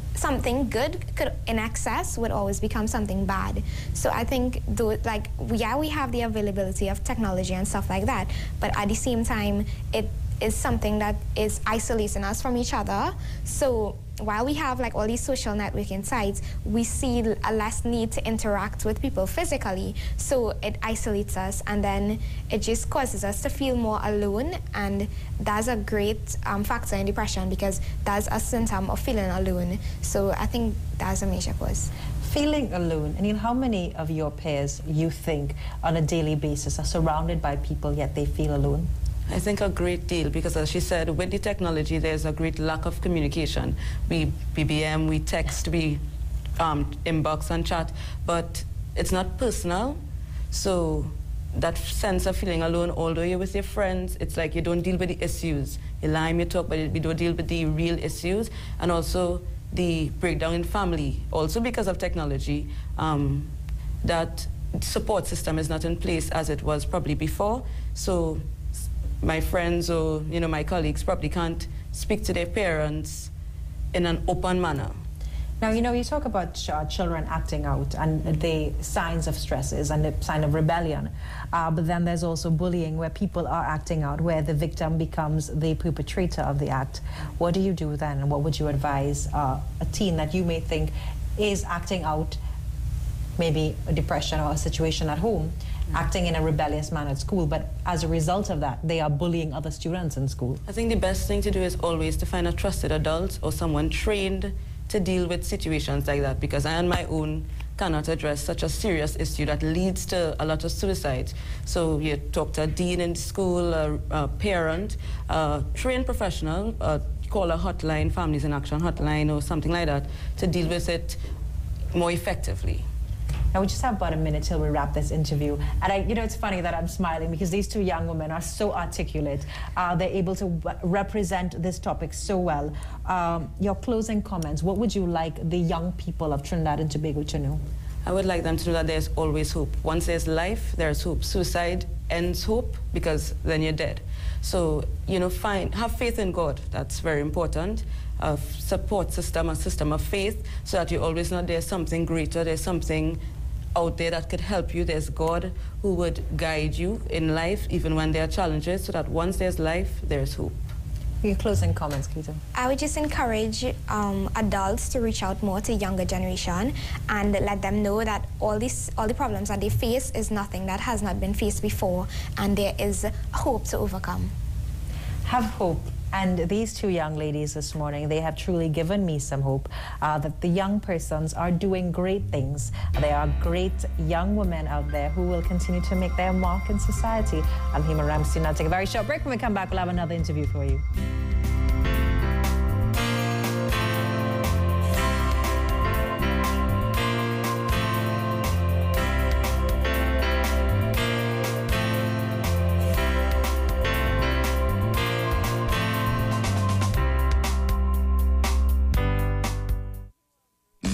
good could in excess would always become something bad. So I think we have the availability of technology and stuff like that, but at the same time it is something that is isolating us from each other. So while we have like all these social networking sites, we see a less need to interact with people physically. So it isolates us, and then it just causes us to feel more alone. And that's a great factor in depression, because that's a symptom of feeling alone. So I think that's a major cause. Feeling alone. And how many of your peers you think on a daily basis are surrounded by people yet they feel alone? I think a great deal, because as she said, with the technology, there's a great lack of communication. We BBM, we text, we inbox and chat, but it's not personal. So that sense of feeling alone, although you're with your friends, it's like you don't deal with the issues. You lie, you talk, but we don't deal with the real issues. And also the breakdown in family, also because of technology, that support system is not in place as it was probably before. So my friends or my colleagues probably can't speak to their parents in an open manner. Now, you talk about children acting out and the signs of stresses and the sign of rebellion, but then there's also bullying, where people are acting out, where the victim becomes the perpetrator of the act. What do you do then, and what would you advise a teen that you may think is acting out, maybe a depression or a situation at home, acting in a rebellious manner at school, but as a result of that, they are bullying other students in school? I think the best thing to do is always to find a trusted adult or someone trained to deal with situations like that, because I on my own cannot address such a serious issue that leads to a lot of suicides. So you talk to a dean in school, a parent, a trained professional, call a hotline, Families in Action hotline or something like that, to deal with it more effectively. Now, we just have about a minute till we wrap this interview. And it's funny that I'm smiling, because these two young women are so articulate. They're able to represent this topic so well. Your closing comments, what would you like the young people of Trinidad and Tobago to know? I would like them to know that there's always hope. Once there's life, there's hope. Suicide ends hope, because then you're dead. So, have faith in God. That's very important. A support system, a system of faith, so that you always know there's something greater, there's something out there that could help you. There's God who would guide you in life, even when there are challenges, so that once there's life, there's hope. Your closing comments, Keita? I would just encourage adults to reach out more to younger generation and let them know that all the problems that they face is nothing that has not been faced before, and there is hope to overcome. Have hope. And these two young ladies this morning, they have truly given me some hope that the young persons are doing great things. They are great young women out there who will continue to make their mark in society. I'm Hema Ramsey. Now take a very short break. When we come back, we'll have another interview for you.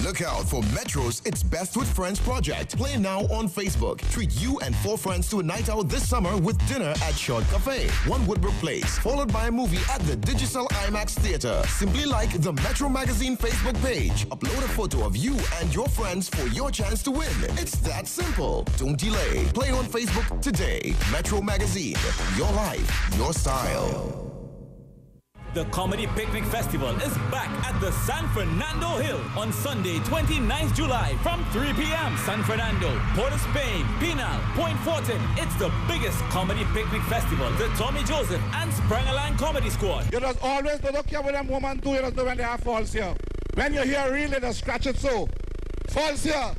Look out for Metro's It's Best with Friends project. Play now on Facebook. Treat you and 4 friends to a night out this summer with dinner at Short Cafe, 1 Woodbrook Place, followed by a movie at the Digital IMAX Theater. Simply like the Metro Magazine Facebook page. Upload a photo of you and your friends for your chance to win. It's that simple. Don't delay. Play on Facebook today. Metro Magazine. Your life, your style. The Comedy Picnic Festival is back at the San Fernando Hill on Sunday, 29th July from 3 p.m. San Fernando, Port of Spain, Pinal, Point Fortin. It's the biggest comedy picnic festival. The Tommy Joseph and Sprangaline Comedy Squad. You just always don't care what them woman do. You just know when they have false here. When you hear real, they just scratch it so. False here.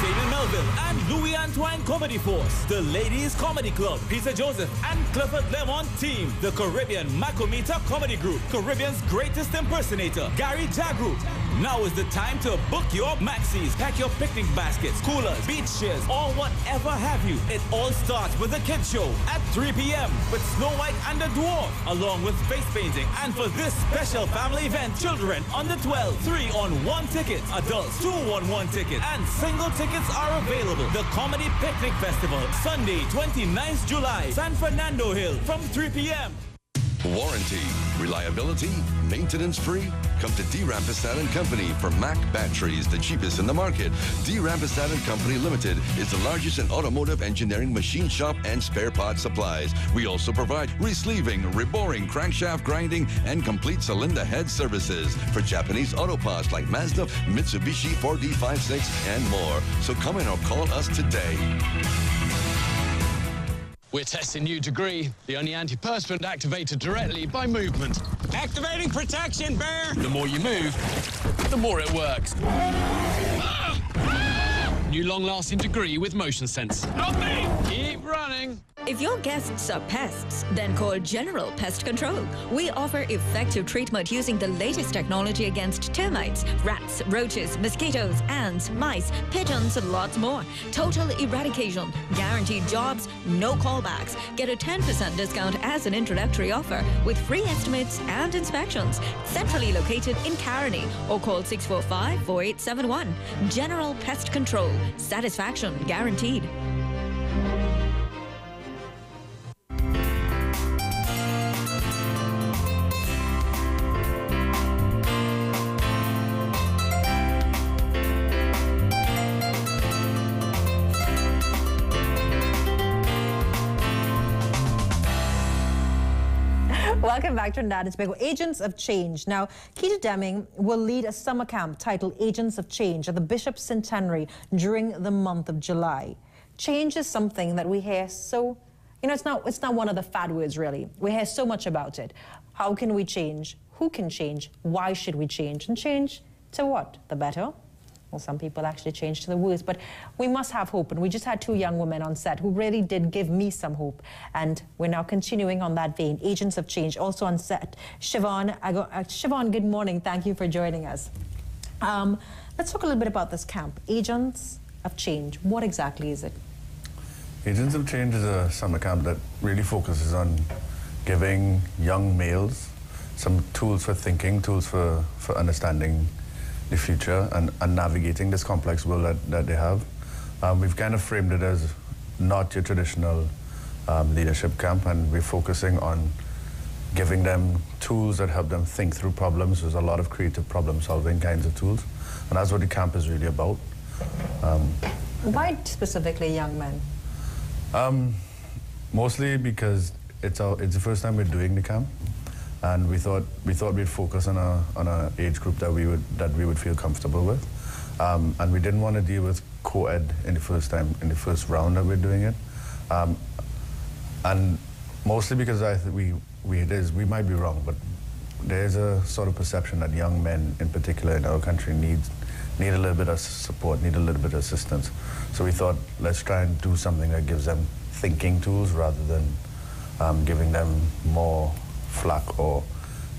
Damon Melvin Charleville and Louis Antoine Comedy Force, the Ladies Comedy Club, Peter Joseph and Clifford Lemon Team, the Caribbean Macomita Comedy Group, Caribbean's greatest impersonator, Gary Jagru. Now is the time to book your maxis, pack your picnic baskets, coolers, beach chairs, or whatever have you. It all starts with a kids show at 3 p.m. with Snow White and the Dwarf, along with face painting. And for this special family event, children under 12, 3-on-1 tickets, adults 2-on-1 tickets, and single tickets are available. The Comedy Picnic Festival, Sunday, 29th July, San Fernando Hill, from 3 p.m. Warranty, reliability, maintenance free. Come to D. Rampersad and Company for Mac batteries, the cheapest in the market. D. Rampersad and Company Limited is the largest in automotive engineering machine shop and spare part supplies. We also provide resleeving, reboring, crankshaft grinding, and complete cylinder head services for Japanese auto parts like Mazda, Mitsubishi 4D56, and more. So come in or call us today. We're testing new Degree, the only antiperspirant activated directly by movement. Activating protection, Bear! The more you move, the more it works. New long-lasting Degree with motion sense. Not me! Keep running. If your guests are pests, then call General Pest Control. We offer effective treatment using the latest technology against termites, rats, roaches, mosquitoes, ants, mice, pigeons, and lots more. Total eradication, guaranteed jobs, no callbacks. Get a 10% discount as an introductory offer with free estimates and inspections. Centrally located in Caroni, or call 645-4871. General Pest Control. Satisfaction guaranteed. Welcome back to Trinidad and Tobago. Agents of Change. Now, Keita Deming will lead a summer camp titled Agents of Change at the Bishop's Centenary during the month of July. Change is something that we hear so, it's not one of the fad words really. We hear so much about it. How can we change? Who can change? Why should we change? And change to what? The better? Well, some people actually change to the worse, but we must have hope. And we just had two young women on set who really did give me some hope. And we're now continuing on that vein. Agents of Change, also on set. Siobhan, Siobhan, good morning. Thank you for joining us. Let's talk a little bit about this camp. Agents of Change, what exactly is it? Agents of Change is a summer camp that really focuses on giving young males some tools for thinking, tools for understanding the future and navigating this complex world that they have. We've kind of framed it as not your traditional leadership camp, and we're focusing on giving them tools that help them think through problems. There's a lot of creative problem-solving kinds of tools, and that's what the camp is really about. Why specifically young men? Mostly because it's the first time we're doing the camp. And we thought we'd focus on a age group that we would feel comfortable with, and we didn't want to deal with co-ed in the first round that we're doing it, and mostly because we might be wrong, but there's a sort of perception that young men in particular in our country need a little bit of support, need a little bit of assistance. So we thought, let's try and do something that gives them thinking tools rather than giving them more flack or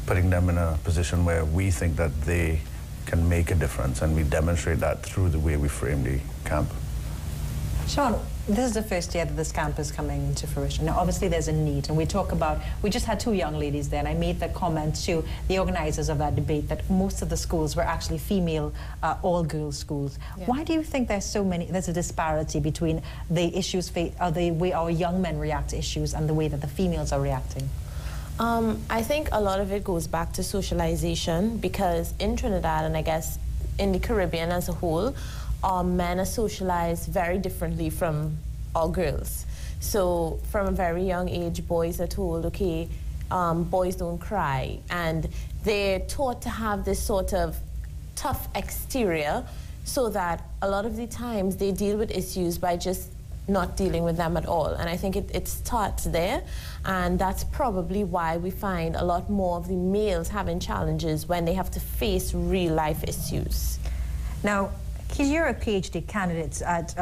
putting them in a position where we think that they can make a difference, and we demonstrate that through the way we frame the camp. Sean, this is the first year that this camp is coming to fruition. Now, obviously there's a need, and we just had two young ladies there, and I made the comment to the organizers of that debate that most of the schools were actually female, all-girls schools. Yeah. Why do you think there's a disparity between the issues, the way our young men react to issues and the way that the females are reacting? I think a lot of it goes back to socialization, because in Trinidad, and I guess in the Caribbean as a whole, men are socialized very differently from all girls. So from a very young age, boys are told, okay, boys don't cry, and they're taught to have this sort of tough exterior, so that a lot of the times they deal with issues by just not dealing with them at all. And I think it starts there, and that's probably why we find a lot more of the males having challenges when they have to face real life issues. Now, You're a PhD candidate at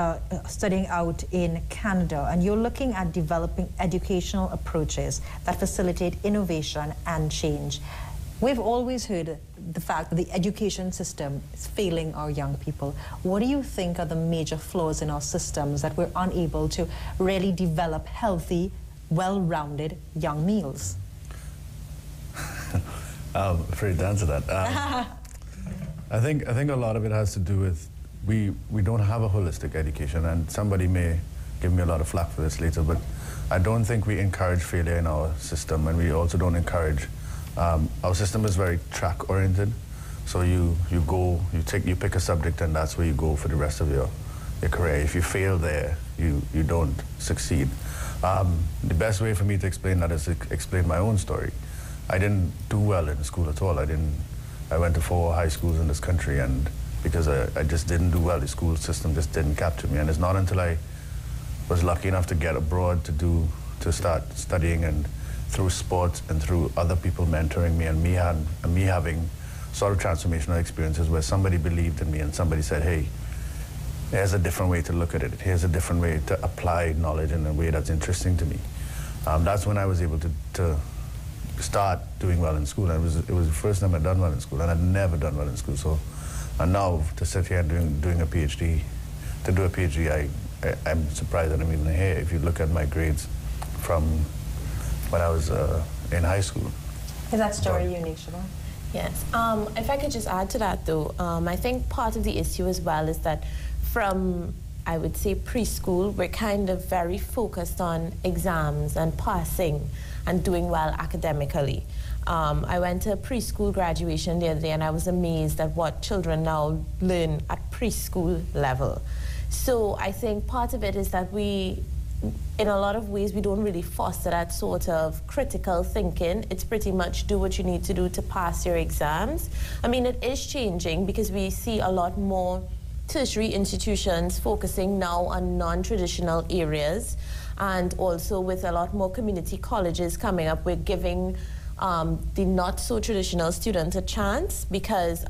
studying out in Canada, and you're looking at developing educational approaches that facilitate innovation and change. We've always heard the fact that the education system is failing our young people. What do you think are the major flaws in our systems that we're unable to really develop healthy, well-rounded young males? I'm afraid to answer that. I think a lot of it has to do with we don't have a holistic education, and somebody may give me a lot of flack for this later, but I don't think we encourage failure in our system, and we also don't encourage. Our system is very track oriented, so you pick a subject and that's where you go for the rest of your career. If you fail there, you don't succeed. The best way for me to explain that is to explain my own story. I didn't do well in school at all. I went to 4 high schools in this country, and because I just didn't do well, the school system just didn't capture me. And it's not until I was lucky enough to get abroad to start studying, and through sports and through other people mentoring me and me having sort of transformational experiences where somebody believed in me and somebody said, hey, here's a different way to look at it. Here's a different way to apply knowledge in a way that's interesting to me. That's when I was able to start doing well in school. And it was the first time I'd done well in school, and I'd never done well in school. So, and now to sit here and doing a PhD, to do a PhD, I'm surprised that I'm even here. If you look at my grades from when I was in high school. Is that story unique, Siobhan? Yes. If I could just add to that, though, I think part of the issue as well is that from, I would say, preschool, we're kind of very focused on exams and passing and doing well academically. I went to a preschool graduation the other day, and I was amazed at what children now learn at preschool level. So I think part of it is that we, in a lot of ways, we don't really foster that sort of critical thinking. It's pretty much do what you need to do to pass your exams. I mean, it is changing because we see a lot more tertiary institutions focusing now on non-traditional areas, and also with a lot more community colleges coming up, we're giving the not-so-traditional students a chance because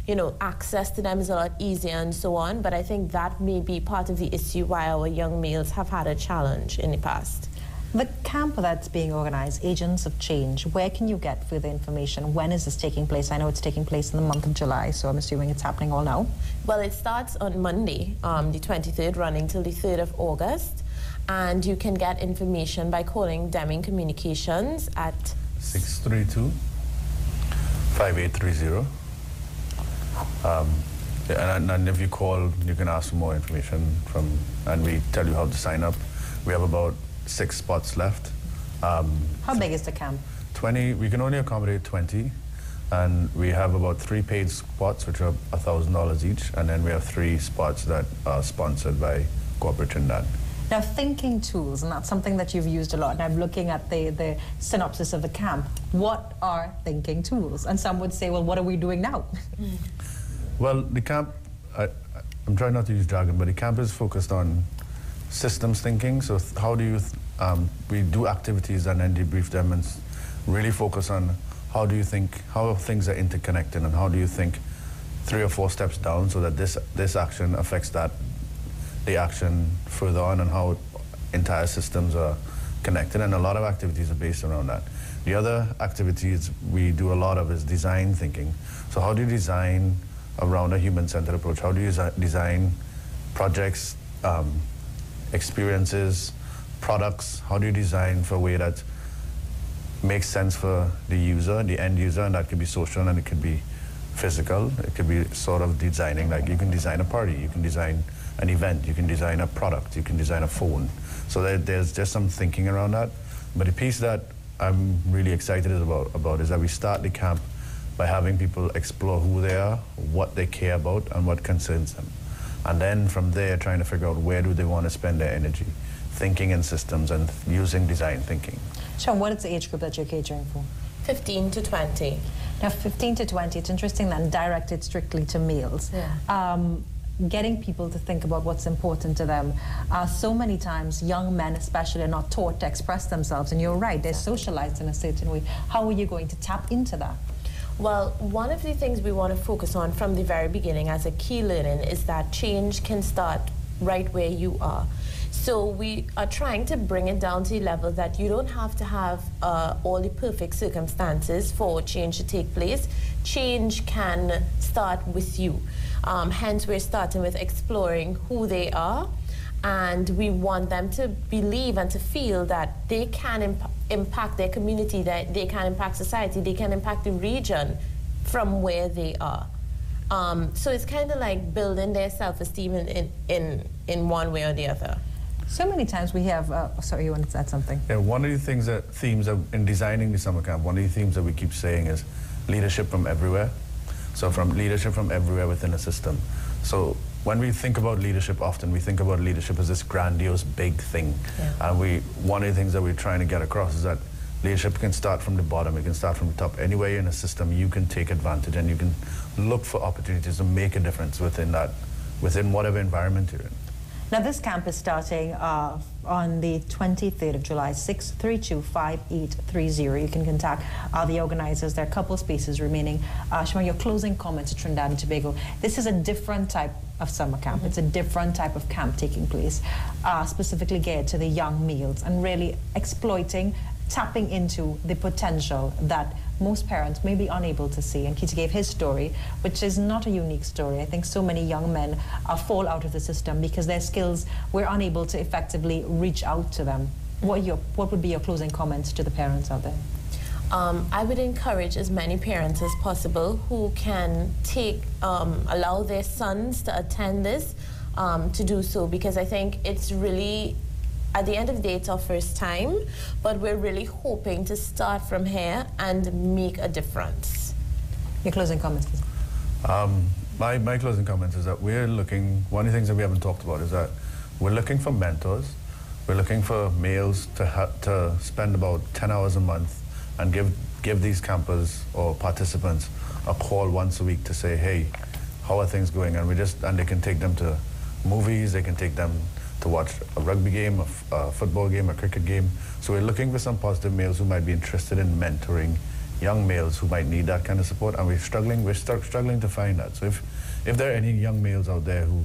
you know, access to them is a lot easier and so on, but I think that may be part of the issue why our young males have had a challenge in the past. The camp that's being organized, Agents of Change, where can you get further information? When is this taking place? I know it's taking place in the month of July, so I'm assuming it's happening all now. Well, it starts on Monday, the 23rd, running till the 3rd of August, and you can get information by calling Deming Communications at 632-5830. And if you call, you can ask for more information and we tell you how to sign up. We have about 6 spots left. How big is the camp? 20. We can only accommodate 20, and we have about 3 paid spots, which are $1,000 each, and then we have 3 spots that are sponsored by Corporate Trinidad. Now, thinking tools, and that's something that you've used a lot, and I'm looking at the synopsis of the camp. What are thinking tools? And some would say, well, what are we doing now? Well, the camp, I'm trying not to use jargon, but the camp is focused on systems thinking. So how do you, we do activities and then debrief them and really focus on how do you think, how things are interconnected, and how do you think 3 or 4 steps down so that this action affects the action further on, and how entire systems are connected, and a lot of activities are based around that. The other activities we do a lot of is design thinking. So how do you design around a human-centered approach? How do you design projects, experiences, products? How do you design for a way that makes sense for the user, the end user, and that could be social and it could be physical. It could be sort of designing, like you can design a party, you can design an event, you can design a product, you can design a phone. So there's just some thinking around that. But the piece that I'm really excited about is that we start the camp by having people explore who they are, what they care about, and what concerns them. And then from there, trying to figure out where do they want to spend their energy, thinking in systems and using design thinking. Sean, what is the age group that you're catering for? 15 to 20. Now, 15 to 20, it's interesting then, directed strictly to males. Yeah. Getting people to think about what's important to them. So many times, young men especially are not taught to express themselves, and you're right, they're socialized in a certain way. How are you going to tap into that? Well, one of the things we want to focus on from the very beginning as a key learning is that change can start right where you are. So we are trying to bring it down to the level that you don't have to have all the perfect circumstances for change to take place. Change can start with you. Hence, we're starting with exploring who they are, and we want them to believe and to feel that they can impact their community, that they can impact society, they can impact the region from where they are. So it's kind of like building their self-esteem in one way or the other. So many times we have, sorry, you wanted to add something? Yeah, one of the themes in designing the summer camp, one of the themes that we keep saying is leadership from everywhere. So from leadership from everywhere within a system. So when we think about leadership, often we think about leadership as this grandiose big thing. Yeah. And one of the things that we're trying to get across is that leadership can start from the bottom, it can start from the top. Anywhere in a system, you can take advantage and you can look for opportunities to make a difference within whatever environment you're in. Now, this camp is starting on the 23rd of July, 632-5830. You can contact the organizers. There are a couple spaces remaining. Shima, your closing comments to Trinidad and Tobago. This is a different type of summer camp. It's a different type of camp taking place, specifically geared to the young males and really tapping into the potential that most parents may be unable to see. And Keita gave his story, which is not a unique story. I think so many young men fall out of the system because their skills, we're unable to effectively reach out to them. What would be your closing comments to the parents out there? I would encourage as many parents as possible who can allow their sons to attend this to do so, because I think it's really, at the end of the day, it's our first time, but we're really hoping to start from here and make a difference. Your closing comments, please. My closing comments is that one of the things that we haven't talked about is that we're looking for mentors. We're looking for males to spend about 10 hours a month and give these campers or participants a call once a week to say, hey, how are things going? And they can take them to movies, they can take them to watch a rugby game, a football game, a cricket game. So we're looking for some positive males who might be interested in mentoring young males who might need that kind of support, and we're struggling to find that. So if there are any young males out there who,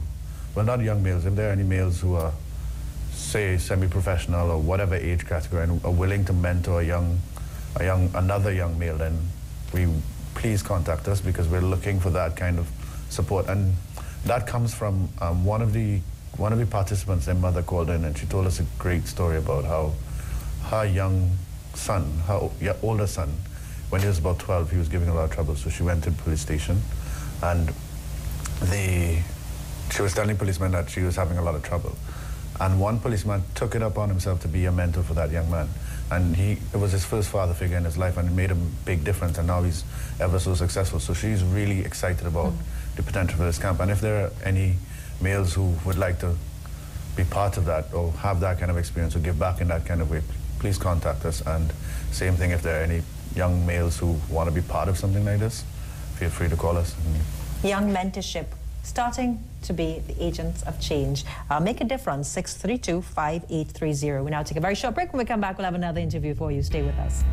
well, not young males, if there are any males who are, say, semi-professional or whatever age category and are willing to mentor another young male, then please contact us, because we're looking for that kind of support. And that comes from one of the participants, their mother called in and she told us a great story about how her older son, when he was about 12, he was giving a lot of trouble. So she went to the police station and she was telling policemen that she was having a lot of trouble. And one policeman took it upon himself to be a mentor for that young man. And it was his first father figure in his life, and it made a big difference, and now he's ever so successful. So she's really excited about the potential for this camp. And if there are any males who would like to be part of that or have that kind of experience or give back in that kind of way, please contact us. And same thing, if there are any young males who want to be part of something like this, feel free to call us. Young mentorship, starting to be the agents of change. Make a difference, 632-5830. We now take a very short break. When we come back, we'll have another interview for you. Stay with us.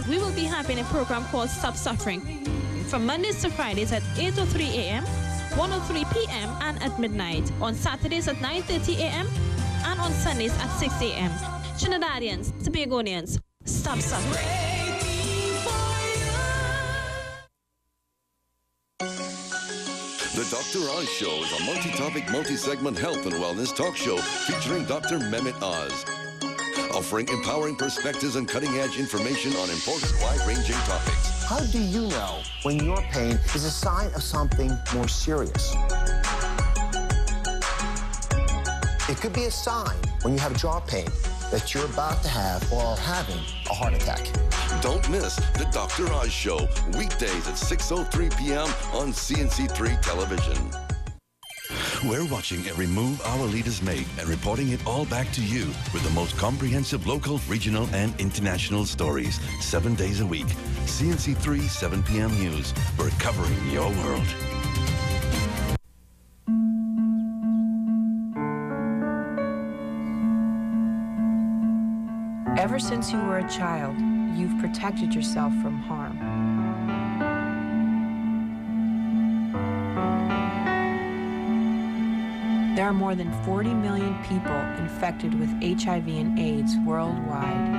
We will be having a program called Stop Suffering from Mondays to Fridays at 8:03 a.m., 1:03 p.m. and at midnight, on Saturdays at 9:30 a.m. and on Sundays at 6 a.m. Trinidadians, Tobagonians, stop suffering. The Dr. Oz Show is a multi-topic, multi-segment health and wellness talk show featuring Dr. Mehmet Oz, offering empowering perspectives and cutting-edge information on important, wide-ranging topics. How do you know when your pain is a sign of something more serious? It could be a sign when you have jaw pain that you're about to have or are having a heart attack. Don't miss the Dr. Oz Show, weekdays at 6:03 p.m. on CNC3 television. We're watching every move our leaders make and reporting it all back to you with the most comprehensive local, regional, and international stories 7 days a week. CNC3, 7 p.m. News. We're covering your world. Ever since you were a child, you've protected yourself from harm. There are more than 40 million people infected with HIV and AIDS worldwide.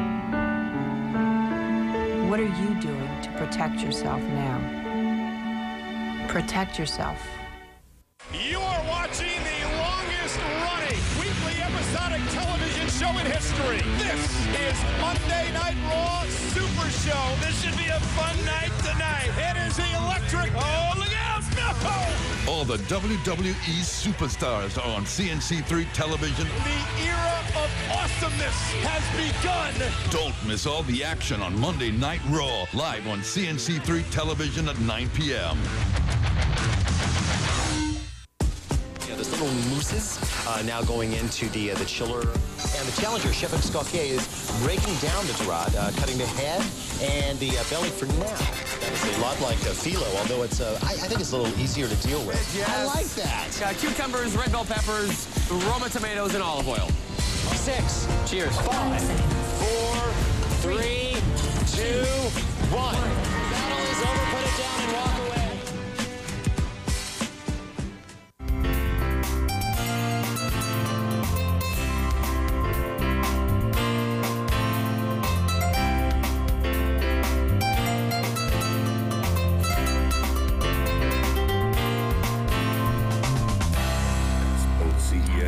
What are you doing to protect yourself now? Protect yourself. You are watching the longest running weekly episodic television show in history. This is Monday Night Raw Super Show. This should be a fun night tonight. It is the electric. Oh, look out! No! All the WWE superstars are on CNC3 television. The era of awesomeness has begun. Don't miss all the action on Monday Night Raw, live on CNC3 television at 9 p.m. This little mousses now going into the chiller. And the challenger, Chef Escoffier, is breaking down the dorade, cutting the head and the belly for now. That is a lot like phyllo, although it's I think it's a little easier to deal with. Yes. I like that. Cucumbers, red bell peppers, Roma tomatoes, and olive oil. 6. Cheers. 5, 4, 3, 2, 1. Battle is over. Put it down and walk away.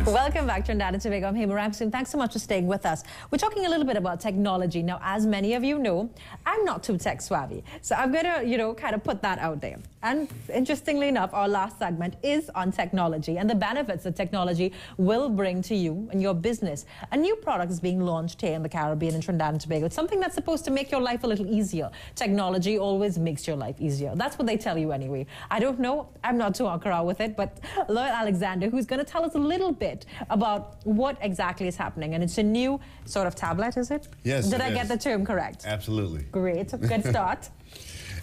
Welcome back to Trinidad and Tobago. I'm Hema Ramsey. Thanks so much for staying with us. We're talking a little bit about technology. Now, as many of you know, I'm not too tech savvy. So I'm going to, kind of put that out there. And interestingly enough, our last segment is on technology and the benefits that technology will bring to you and your business. A new product is being launched here in the Caribbean and Trinidad and Tobago. It's something that's supposed to make your life a little easier. Technology always makes your life easier. That's what they tell you anyway. I don't know. I'm not too accurate with it, but Lloyd Alexander, who's going to tell us a little bit about what exactly is happening. And it's a new sort of tablet, is it? Yes. Did I get the term correct? Absolutely. Great. Good start.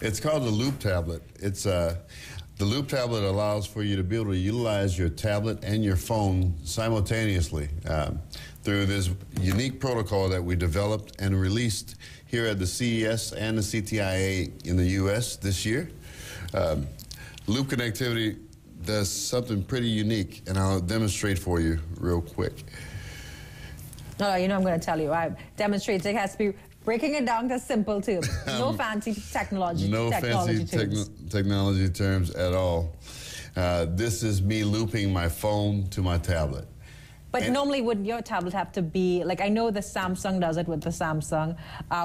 It's called the Loop tablet. It's the Loop tablet allows for you to be able to utilize your tablet and your phone simultaneously through this unique protocol that we developed and released here at the CES and the CTIA in the U.S. this year. Loop connectivity does something pretty unique, and I'll demonstrate for you real quick. No, I'm going to tell you. I'm demonstrating. It has to be breaking it down to simple terms. No fancy technology. No fancy technology terms at all. This is me looping my phone to my tablet. But normally, would your tablet have to be, like, I know the Samsung does it with the Samsung.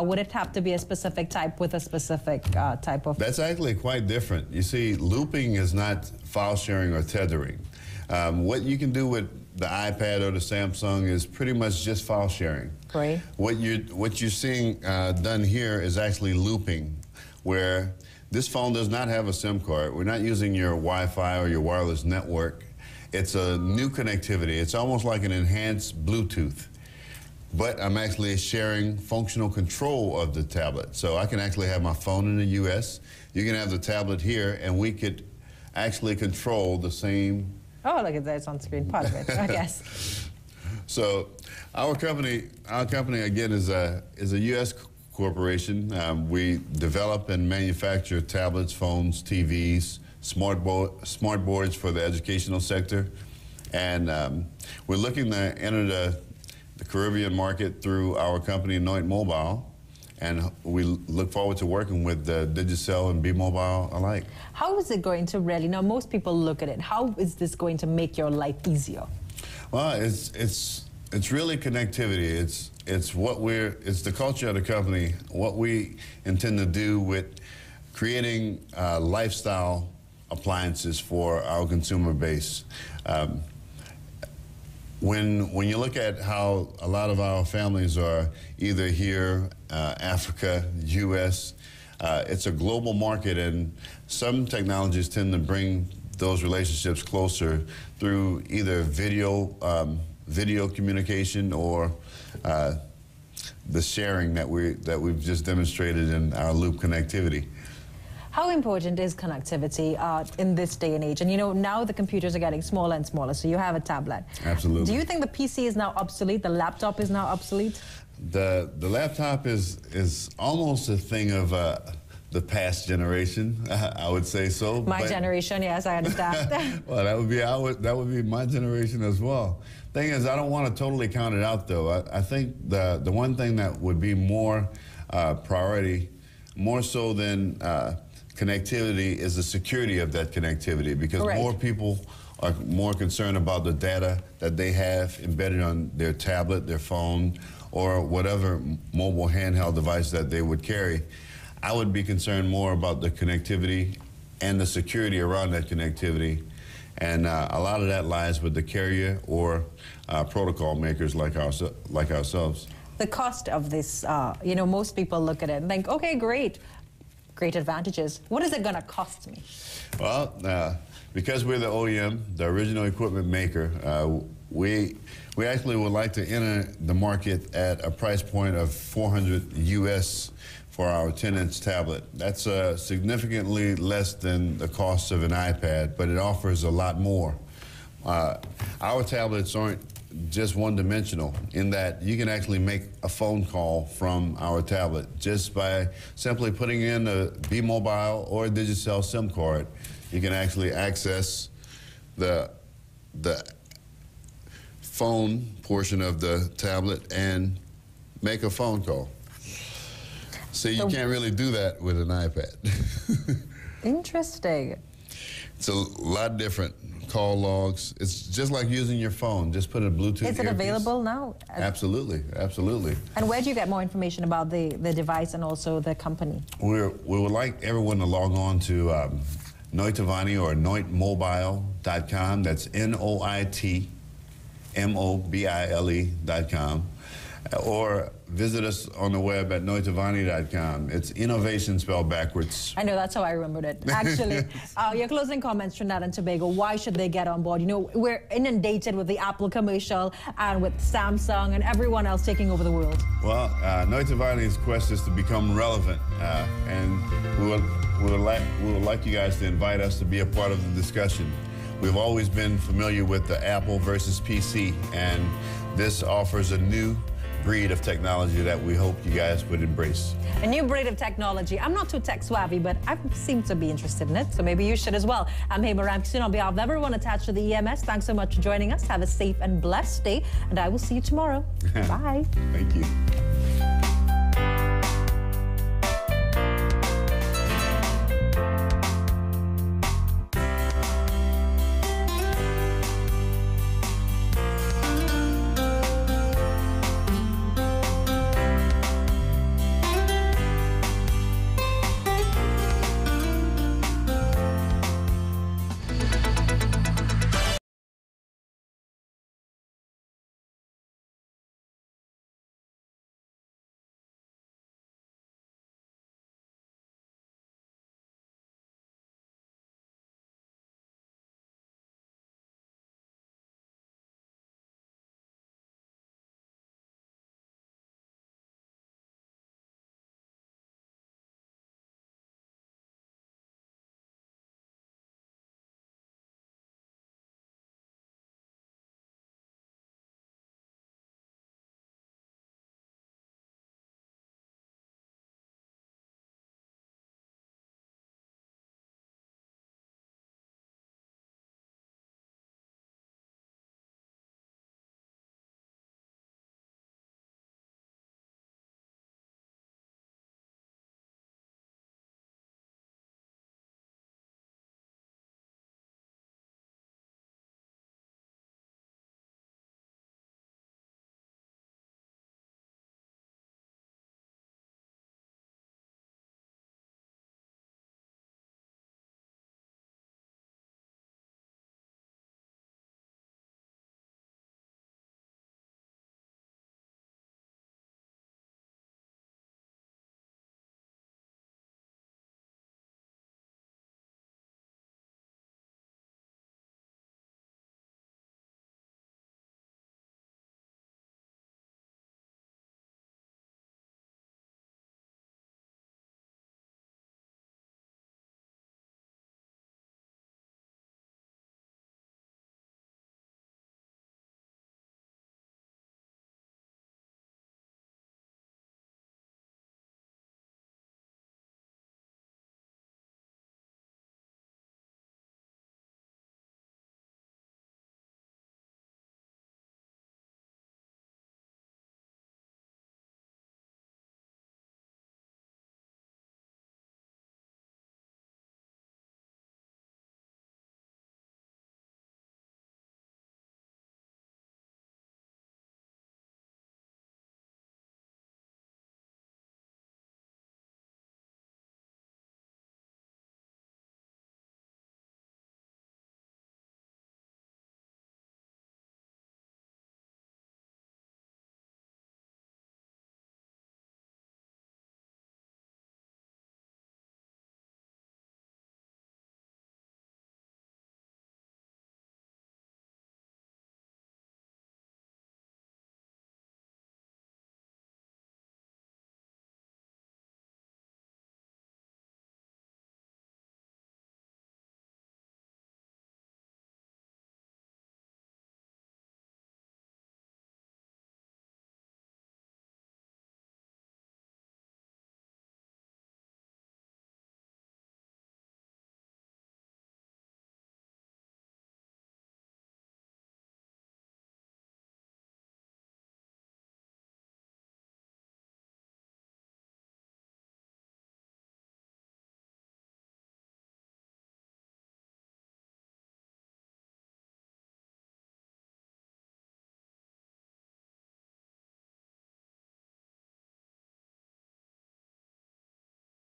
Would it have to be a specific type with a specific type of? That's actually quite different. You see, looping is not file sharing or tethering. What you can do with the iPad or the Samsung is pretty much just file sharing. Right. What you're seeing done here is actually looping, where this phone does not have a SIM card. We're not using your Wi-Fi or your wireless network. It's a new connectivity. It's almost like an enhanced Bluetooth. But I'm actually sharing functional control of the tablet. So I can actually have my phone in the U.S. You can have the tablet here, and we could actually control the same. Oh, look at that. It's on screen. Part of it, I guess. So our company again is a U.S. corporation. We develop and manufacture tablets, phones, TVs, smart boards for the educational sector, and we're looking to enter the Caribbean market through our company Noit Mobile, and we look forward to working with Digicel and B-Mobile alike. How is it going to really, now most people look at it, how is this going to make your life easier? Well, it's really connectivity. It's the culture of the company, what we intend to do with creating lifestyle appliances for our consumer base. When you look at how a lot of our families are either here, Africa, U.S., it's a global market, and some technologies tend to bring those relationships closer through either video communication or the sharing that we've just demonstrated in our loop connectivity. How important is connectivity in this day and age? And you know, now the computers are getting smaller and smaller, so you have a tablet. Absolutely. Do you think the PC is now obsolete, the laptop is now obsolete? The laptop is almost a thing of the past generation, I would say so. My generation, yes, I understand. Well, that would be my generation as well. Thing is, I don't want to totally count it out, though. I think the one thing that would be more priority, more so than connectivity, is the security of that connectivity, because more people are more concerned about the data that they have embedded on their tablet, their phone, or whatever mobile handheld device that they would carry. I would be concerned more about the connectivity and the security around that connectivity. And a lot of that lies with the carrier or protocol makers like ourselves. The cost of this, you know, most people look at it and think, okay, great advantages. What is it going to cost me? Well, because we're the OEM, the original equipment maker, we actually would like to enter the market at a price point of $400 US for our 10-inch tablet. That's significantly less than the cost of an iPad, but it offers a lot more. Our tablets aren't just one-dimensional in that you can actually make a phone call from our tablet just by simply putting in a B-Mobile or a Digicel SIM card. You can actually access the phone portion of the tablet and make a phone call. So you can't really do that with an iPad. Interesting. It's a lot different. Call logs. It's just like using your phone. Just put a Bluetooth Is it earpiece. available now? Absolutely, absolutely. And where do you get more information about the device and also the company? We would like everyone to log on to Noitmobile or noitmobile.com. That's NOITMOBILE.com. Or visit us on the web at noitavani.com. It's innovation spelled backwards. I know, that's how I remembered it. Actually, your closing comments, Trinidad and Tobago, why should they get on board? You know, we're inundated with the Apple commercial and with Samsung and everyone else taking over the world. Well, Noitavani's quest is to become relevant, and we would like you guys to invite us to be a part of the discussion. We've always been familiar with the Apple versus PC, and this offers a new breed of technology that we hope you guys would embrace. A new breed of technology. I'm not too tech savvy, but I seem to be interested in it, so maybe you should as well. I'm Hema Ramkissoon on behalf of everyone attached to the EMS. Thanks so much for joining us. Have a safe and blessed day, and I will see you tomorrow. Bye. Thank you.